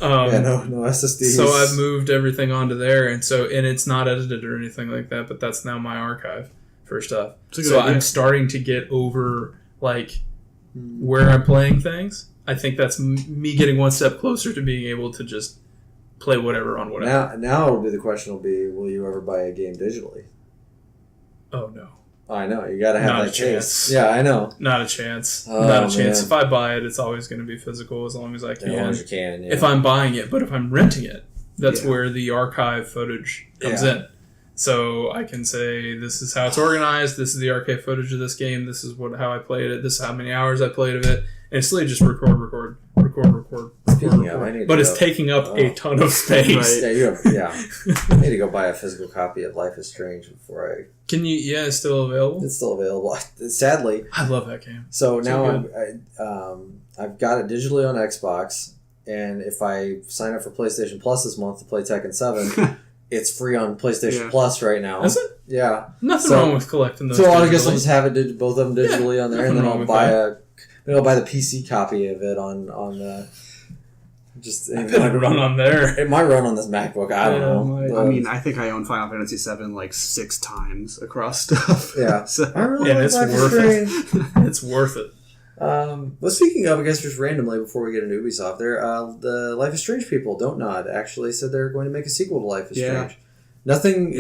No SSDs. So I've moved everything onto there, and it's not edited or anything like that, but that's now my archive for stuff. So I'm starting to get over where I'm playing things. I think that's me getting one step closer to being able to just play whatever on whatever. Now the question will be, will you ever buy a game digitally? Oh, no. I know. You got to have that chance. Yeah, I know. Not a chance. Not a chance. If I buy it, it's always going to be physical as long as I can. As long as you can, yeah. If I'm buying it. But if I'm renting it, that's where the archive footage comes in. So I can say, this is how it's organized. This is the archive footage of this game. This is how I played it. This is how many hours I played of it. And it's literally just record. Speaking of, I need but it's taking up a ton of space. Right. I need to go buy a physical copy of Life is Strange before I... Can you... Yeah, it's still available? It's still available. Sadly. I love that game. So now I've got it digitally on Xbox, and if I sign up for PlayStation Plus this month to play Tekken 7... It's free on PlayStation Plus right now. Is it? Yeah. Nothing wrong with collecting those. So I guess I'll just have it both of them digitally on there, and then I'll buy the PC copy of it on the. It might run on there. It might run on this MacBook. I don't know. I think I own Final Fantasy VII 6 times across stuff. Yeah. So I really it's worth it. It's worth it. Well, speaking of, I guess just randomly before we get into Ubisoft, the Life is Strange people, Don't Nod, actually said they're going to make a sequel to Life is Strange. Nothing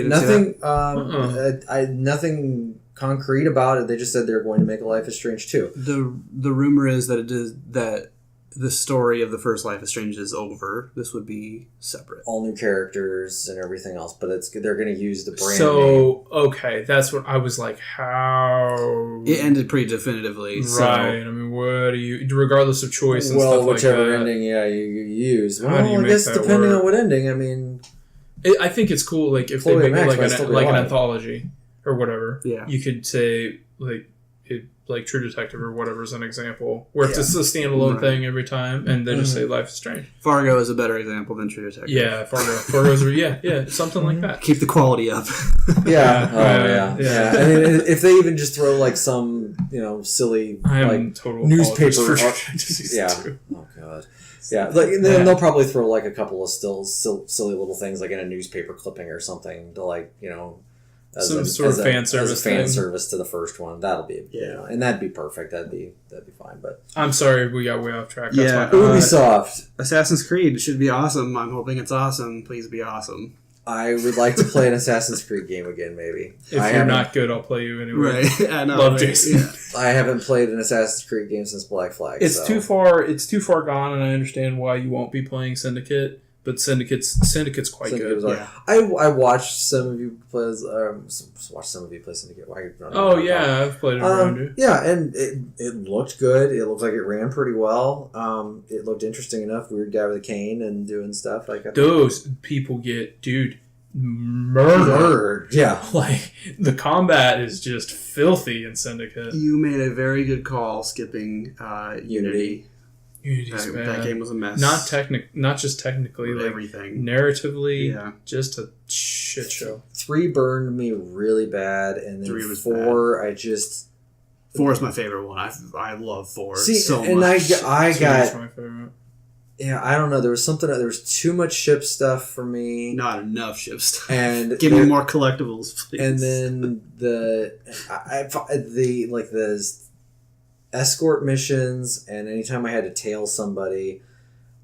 concrete about it. They just said they're going to make a Life is Strange 2. The rumor is that the story of the first Life is Strange is over. This would be separate. All new characters and everything else, but they're going to use the brand name. So, okay, that's what I was like, how... It ended pretty definitively. Right. So. I mean, what do you... Regardless of choice and Well, stuff like that. whichever ending, you use. How Well, do you I make guess that depending work? on what ending, I mean... I think it's cool, like, if they Chloe make it Max like might still be an alive. anthology or whatever. Yeah. You could say, like True Detective or whatever is an example, where it's just a standalone thing every time, and they just say Life is Strange. Fargo is a better example than True Detective. Yeah, Fargo's something like that. Keep the quality up. Yeah. Yeah. I mean, if they even just throw like some, silly I am like total newspaper. for True Detective Season Yeah. 2. Oh god. Yeah. Like and then they'll probably throw like a couple of silly little things like in a newspaper clipping or something to Some sort of fan service as a fan thing. service to the first one. That'll be Yeah. and that'd be perfect. That'd be fine. But I'm sorry we got way off track. Yeah. That's my Ubisoft. Assassin's Creed should be awesome. I'm hoping it's awesome. Please be awesome. I would like to play an Assassin's Creed game again. Maybe If you're not good, I'll play you anyway. Right. I know. Love right? Jason. Yeah. I haven't played an Assassin's Creed game since Black Flag. It's so. too far. It's too far gone, and I understand why you won't be playing Syndicate. But Syndicate's quite Syndicate was good. alright. I watched some of you play. Watched some of you play Syndicate. Why are you running Oh around? yeah, I've played it around you. Yeah, and it looked good. It looked like it ran pretty well. It looked interesting enough. Weird guy with a cane and doing stuff like that. Those people get murdered. Yeah, Like the combat is just filthy in Syndicate. You made a very good call skipping Unity. Unity's bad. That game was a mess. Not just technically, like everything. narratively, Yeah. just a shit show. 3 burned me really bad, and then 3 was 4 I just 4 is my favorite one. I love 4 see. so And much. I Two got is my favorite. yeah. I don't know. There was something. There was too much ship stuff for me. Not enough ship stuff. And Give me more collectibles, please. And then the escort missions, and anytime I had to tail somebody,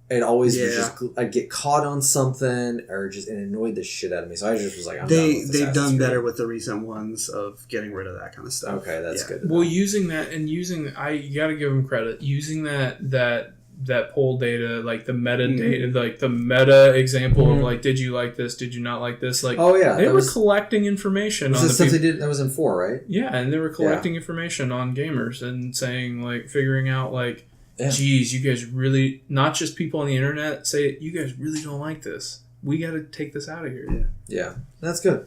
it always was just I'd get caught on something or just it annoyed the shit out of me. So I just was like, I'm done with they've Assassin's done Creed. better with the recent ones of getting rid of that kind of stuff. Okay, that's Yeah. good. to Well, know. using that and you got to give them credit. Using that poll data, like the meta data, like the meta example of like, did you like this? Did you not like this? Like, oh yeah, they that were was, collecting information was on the the stuff people. they did. That was in 4, right? Yeah, and they were collecting information on gamers and saying like, figuring out like, geez, you guys really, not just people on the internet say you guys really don't like this. We got to take this out of here. Yeah, that's good.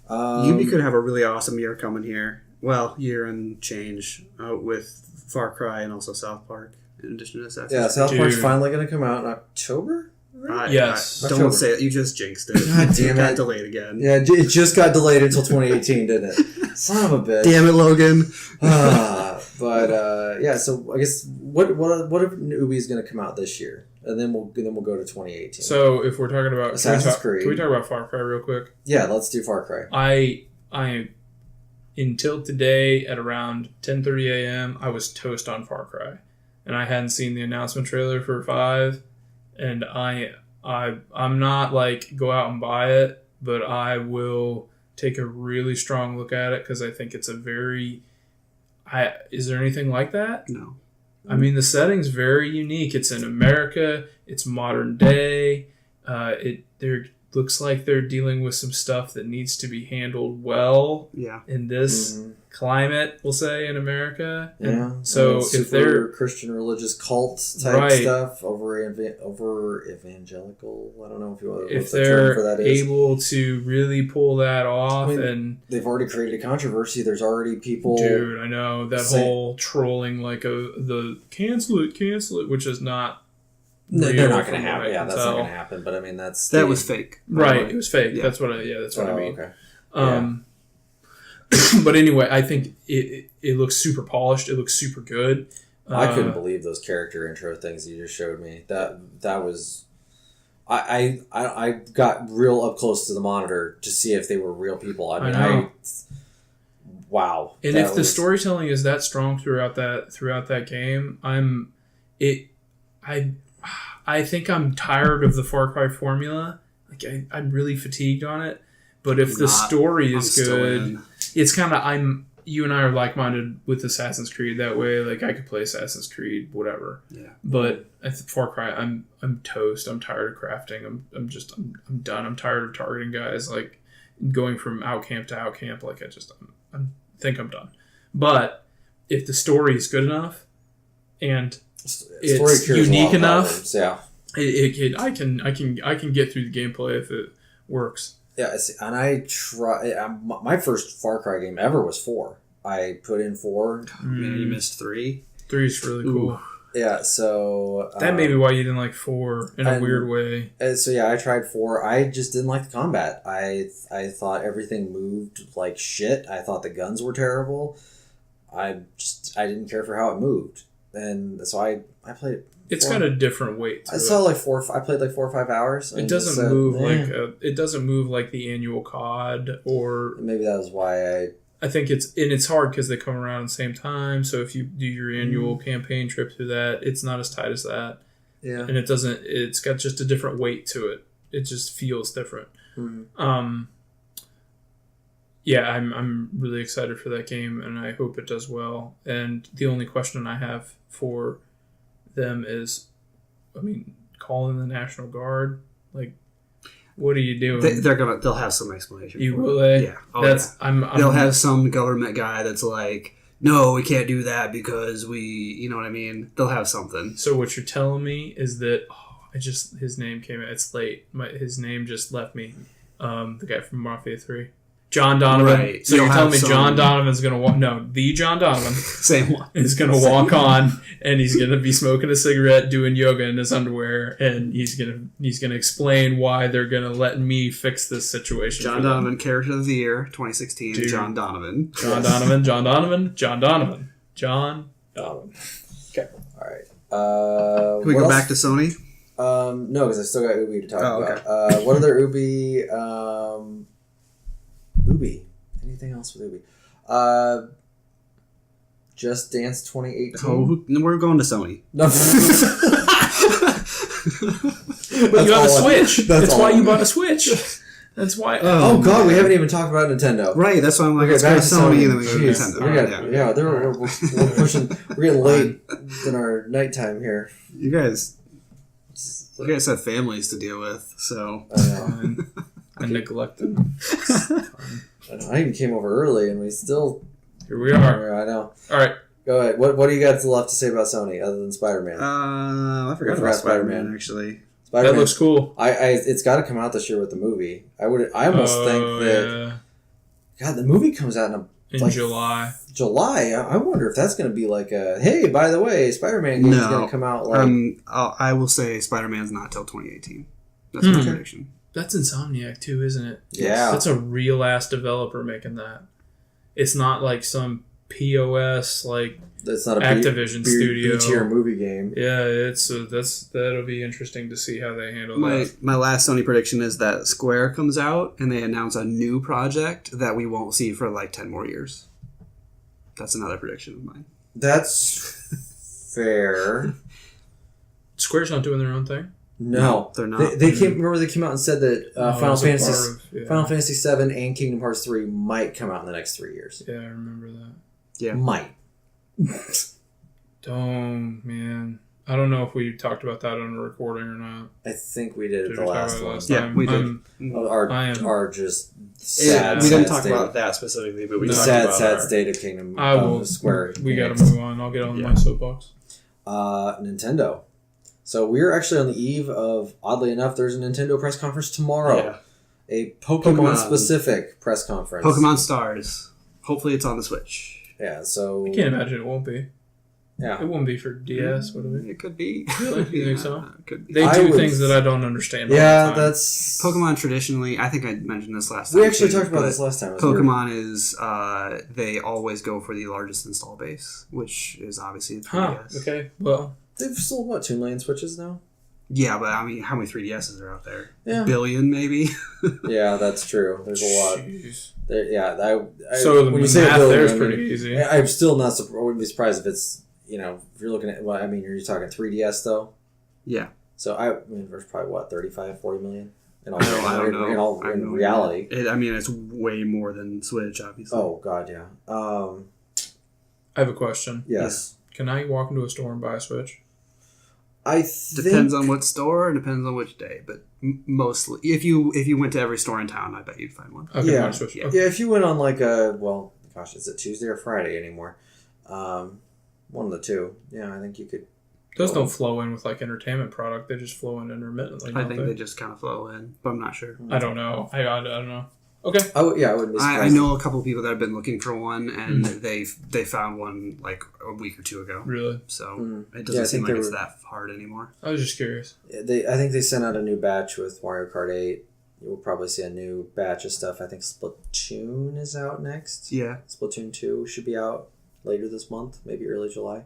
Ubi could have a really awesome year coming here. Well, year and change with Far Cry and also South Park. In addition to Assassin's Yeah, South Dude. Park's finally going to come out in October. Right? Yes. Don't October. say it. You just jinxed it. God damn It got it. delayed again. Yeah, it just got delayed until 2018, didn't it? Son of a bitch. Damn it, Logan. But yeah, so I guess what if Ubi is going to come out this year, and then we'll go to 2018. So if we're talking about Assassin's Creed. can we talk about Far Cry real quick? Yeah, let's do Far Cry. I until today at around 10:30 a.m. I was toast on Far Cry, and I hadn't seen the announcement trailer for 5, and I'm not like go out and buy it, but I will take a really strong look at it because I think it's a very. Is there anything like that? No. I mean, the setting's very unique. It's in America. It's modern day. There looks like they're dealing with some stuff that needs to be handled well Yeah. in this climate, we'll say, in America. Yeah. And so Super if they're Christian religious cult type Right. stuff over evangelical, I don't know if you want if the term for they're that is. able to really pull that off, I mean, and They've already created a controversy. There's already people. dude, I know that Say- whole trolling like the cancel it, which is not. No, real they're not from going to what happen. I Yeah, can that's tell. not going to happen. But I mean, that's That was fake. Right, it was fake. Yeah. That's what I mean. Okay. But anyway, I think it looks super polished. It looks super good. I couldn't believe those character intro things you just showed me. That was, I got real up close to the monitor to see if they were real people. I mean, know. wow. And That if the was- storytelling is that strong throughout that game, I think I'm tired of the Far Cry formula. Like I'm really fatigued on it. But if the story I'm is still good, in. it's kind of you and I are like-minded with Assassin's Creed that way. Like, I could play Assassin's Creed, whatever. Yeah. But at Far Cry, I'm toast. I'm tired of crafting. I'm done. I'm tired of targeting guys. Like, going from out camp to out camp. Like, I think I'm done. But if the story is good enough and it's unique enough, yeah, I can get through the gameplay if it works. Yeah, and I try. My first Far Cry game ever was 4. I put in 4. Man, you missed 3. 3 is really cool. Ooh. Yeah, so That may be why you didn't like 4 in a weird way. So yeah, I tried 4. I just didn't like the combat. I thought everything moved like shit. I thought the guns were terrible. I didn't care for how it moved, and so I played it. It's got a different weight to I it. saw like 4. I played like 4 or 5 hours. It doesn't move it doesn't move like the annual COD, or maybe that was why I think it's hard because they come around at the same time. So if you do your annual campaign trip through that, it's not as tight as that. Yeah, and it's got just a different weight to it. It just feels different. Mm-hmm. Yeah, I'm really excited for that game, and I hope it does well. And the only question I have for them is, I mean, call in the National Guard. Like, what are you doing? They'll have some explanation. Will they? Yeah. Yeah. They'll I'm have some government guy that's like, no, we can't do that because you know what I mean? They'll have something. So what you're telling me is that his name came out. It's late. His name just left me. The guy from Mafia 3. John Donovan. Right. So you're telling me John Donovan's going to walk... No, the John Donovan Same one. is going to walk on, and he's going to be smoking a cigarette, doing yoga in his underwear, and he's going to explain why they're going to let me fix this situation. John Donovan, Character of the Year, 2016. Dude. John Donovan. John Donovan. Okay. All right. Can we go back to Sony? No, because I still got Ubi to talk about. Okay. What other Ubi? Ubi. Anything else with Ubi? Just Dance 2018. Oh, we're going to Sony. No. But you have a Switch. That's why all. you bought a Switch. That's why. Oh God, we haven't even talked about Nintendo. Right, that's why I'm like, Okay, let's go back to to Sony Sony. and then we go to Jeez, Nintendo. we're pushing. We're getting late in our nighttime here. You guys have families to deal with, so. I know. I neglect them. I even came over early, and we still. Here we are. I know. All right. Go ahead. What do you got left to say about Sony other than Spider-Man? I forgot about Spider-Man, actually. Spider-Man. That looks cool. It's got to come out this year with the movie. I almost think that. Yeah. God, the movie comes out in July. July. I wonder if that's going to be like a hey, by the way, Spider-Man game is going to come out like. I will say Spider-Man's not till 2018. That's my prediction. That's Insomniac too, isn't it? Yeah. That's a real ass developer making that. It's not like some POS like That's not a Activision studio B-tier movie game. Yeah, that'll be interesting to see how they handle that. My last Sony prediction is that Square comes out and they announce a new project that we won't see for like 10 more years. That's another prediction of mine. That's fair. Square's not doing their own thing. No, they're not. They came out and said that Final Fantasy 7 and Kingdom Hearts 3 might come out in the next 3 years. Yeah, I remember that. Yeah, might. Man, I don't know if we talked about that on a recording or not. I think we did it the last one. Yeah, we did. Our just sad. We didn't talk about that specifically, but we talked about sad state of Kingdom. Square. We got to move on. I'll get on my soapbox. Nintendo. So we're actually on the eve of, oddly enough, there's a Nintendo press conference tomorrow. Yeah. A Pokemon-specific press conference. Pokemon Stars. Hopefully it's on the Switch. Yeah, so... I can't imagine it won't be. Yeah. It won't be for DS, would it be? It could be. Really? You think so? It could be. They do things that I don't understand all the time. That's... Pokemon traditionally, I think I mentioned this last time. We actually talked about this last time. Pokemon is, they always go for the largest install base, which is obviously the 3DS. Okay, well... They've sold, 2 million Switches now? Yeah, but I mean, how many 3DSs are out there? Yeah. A billion, maybe? Yeah, that's true. There's a lot. So the math there's pretty easy. I'm still not I wouldn't be surprised if it's, if you're looking at, you're talking 3DS though? Yeah. So, there's probably, 35, 40 million? In all in reality. It's way more than Switch, obviously. Oh God, yeah. I have a question. Yes. Can I walk into a store and buy a Switch? I think... Depends on what store and depends on which day, but mostly, if you went to every store in town, I bet you'd find one. Okay, Yeah. Switch. Yeah, if you went on like is it Tuesday or Friday anymore? One of the two. Yeah, I think you could. Those don't flow in with like entertainment product. They just flow in intermittently. I think they just kind of flow in, but I'm not sure. I don't know. I don't know. Okay. I wouldn't be surprised. I know a couple of people that have been looking for one, and they found one like a week or two ago. Really? So it doesn't seem like it's that hard anymore. I was just curious. I think they sent out a new batch with Mario Kart 8. You'll probably see a new batch of stuff. I think Splatoon is out next. Yeah. Splatoon 2 should be out later this month, maybe early July.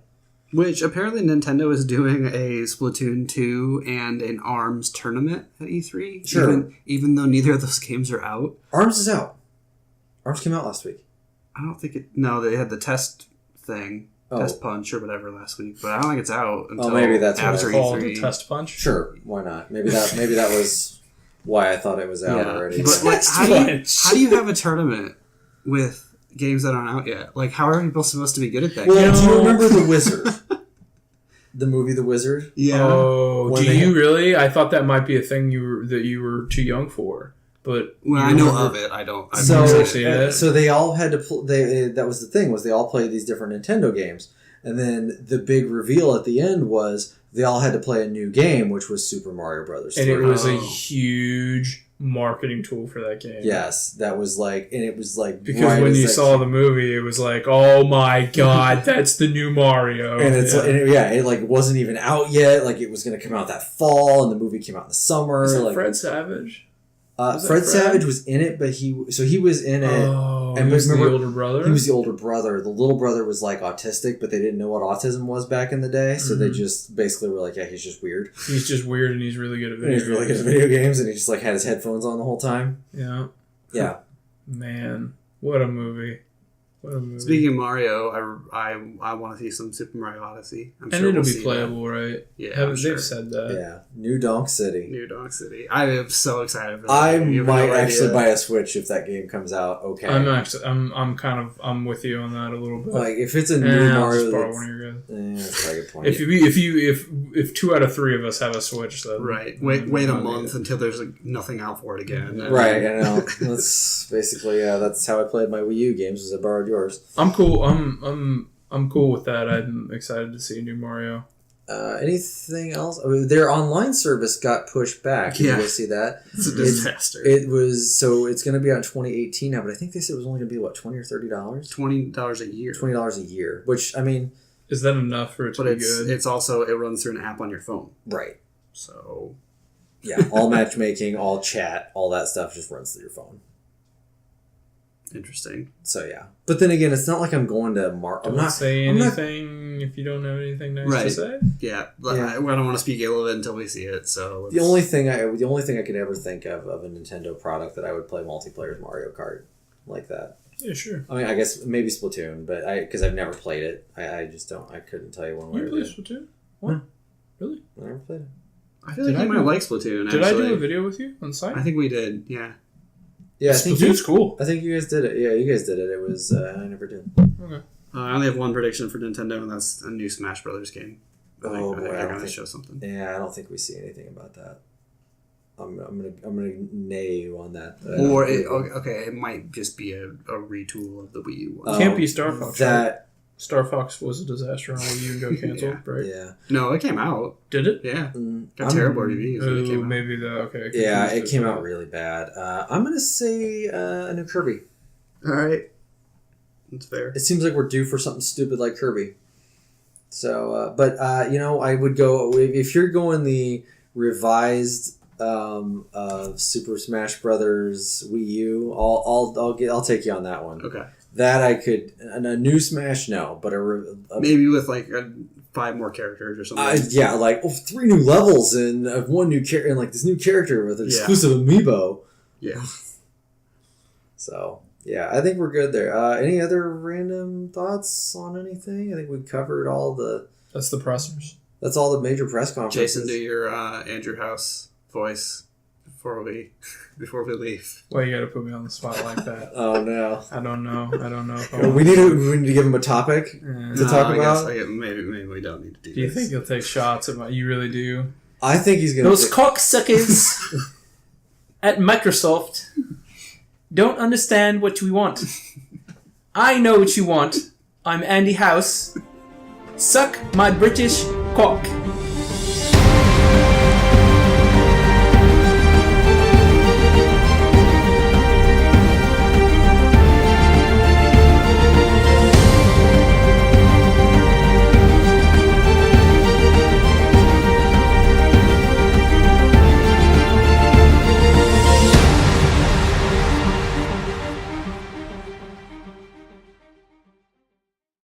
Which apparently Nintendo is doing a Splatoon 2 and an ARMS tournament at E3. Sure. Even though neither of those games are out. ARMS is out. ARMS came out last week. I don't think it... No, they had the test thing. Test Punch or whatever last week. But I don't think it's out until maybe that's after what called E3. the Test Punch. Sure, why not? Maybe that was why I thought it was out already. But like, how do you have a tournament with games that aren't out yet? Like, how are people supposed to be good at that? Well, do you remember The Wizard? The movie The Wizard? Yeah. Oh, do you really? I thought that might be a thing that you were too young for. But well, I know of it. I don't. I've So never seen it. so they all had to that was the thing, was they all played these different Nintendo games, and then the big reveal at the end was they all had to play a new game, which was Super Mario Brothers 3. And it was a huge marketing tool for that game. Yes, that was like, and it was like, because right when as you that saw the movie, it was like, oh my god, that's the new Mario. And it's it like wasn't even out yet. Like it was going to come out that fall, and the movie came out in the summer. Is that like Fred Savage? Fred Savage was in it, but he was in it. Oh, and he was the remember, older brother? He was the older brother. The little brother was like autistic, but they didn't know what autism was back in the day, so they just basically were like, yeah, he's just weird. He's just weird, and he's really good at video games. He's really good at video games, and he just like had his headphones on the whole time. Yeah. Yeah. Man, what a movie. What a movie. Speaking of Mario, I want to see some Super Mario Odyssey. I'm and sure it'll we'll be playable, right? Yeah, They've said that. Yeah. New Donk City. New Donk City. I am so excited for that. I might actually buy a Switch if that game comes out. Okay. I'm with you on that a little bit. Like if it's a new Mario, I'll just borrow one of your guys. That's probably a good point. If 2 out of 3 of us have a Switch, then wait a month until there's nothing out for it again. Right. I know. That's basically that's how I played my Wii U games. Was I borrowed yours. I'm cool. I'm cool with that. I'm excited to see new Mario. Anything else? I mean, their online service got pushed back. Did you guys see that? It's a disaster. It was it's going to be out in 2018 now, but I think they said it was only going to be what, $20 or $30? $20 a year. $20 a year, which I mean, is that enough for it to be good? It's also it runs through an app on your phone, right? So yeah, all matchmaking, all chat, all that stuff just runs through your phone. Interesting. So yeah, but then again, it's not like I'm going to Don't say anything if you don't have anything nice to say. Yeah, I don't want to speak ill of it until we see it. So the only thing I could ever think of a Nintendo product that I would play multiplayer is Mario Kart, like that. Yeah, sure. I mean, I guess maybe Splatoon, but because I've never played it, I just don't. I couldn't tell you one way or the other. You play Splatoon? What? Really? I never played it. I feel like you might like Splatoon. Did I do a video with you on site? I think we did. Yeah. Yeah, Splatoon's cool. I think you guys did it. Yeah, you guys did it. It was I never did. Okay. I only have one prediction for Nintendo, and that's a new Smash Brothers game. I think they're going to show something. Yeah, I don't think we see anything about that. I'm gonna nay you on that. Or it might just be a retool of the Wii U one. Can't be Star Fox. That right? Star Fox was a disaster on Wii U and got canceled, right? Yeah. No, it came out. Did it? Yeah. Got terrible reviews. Oh, it came out. Maybe okay. Yeah, it came out really bad. I'm gonna say a new Kirby. All right. That's fair. It seems like we're due for something stupid like Kirby. So, I would go if you're going the revised of Super Smash Brothers Wii U. I'll take you on that one. Okay. That I could a new Smash but maybe with like 5 more characters or something. 3 new levels and one new character and like this new character with an exclusive amiibo. Yeah. So yeah, I think we're good there. Any other random thoughts on anything? I think we covered all the. That's the pressers. That's all the major press conferences. Jason, do your Andrew House voice before we leave. Why you gotta put me on the spot like that? Oh no. I don't know. If I We need to give him a topic. want- to talk about? Maybe we don't need to do Do you this. think he'll take shots at my? You really do? I think he's gonna. Those cocksuckers at Microsoft don't understand what we want. I know what you want. I'm Andy House. Suck my British cock.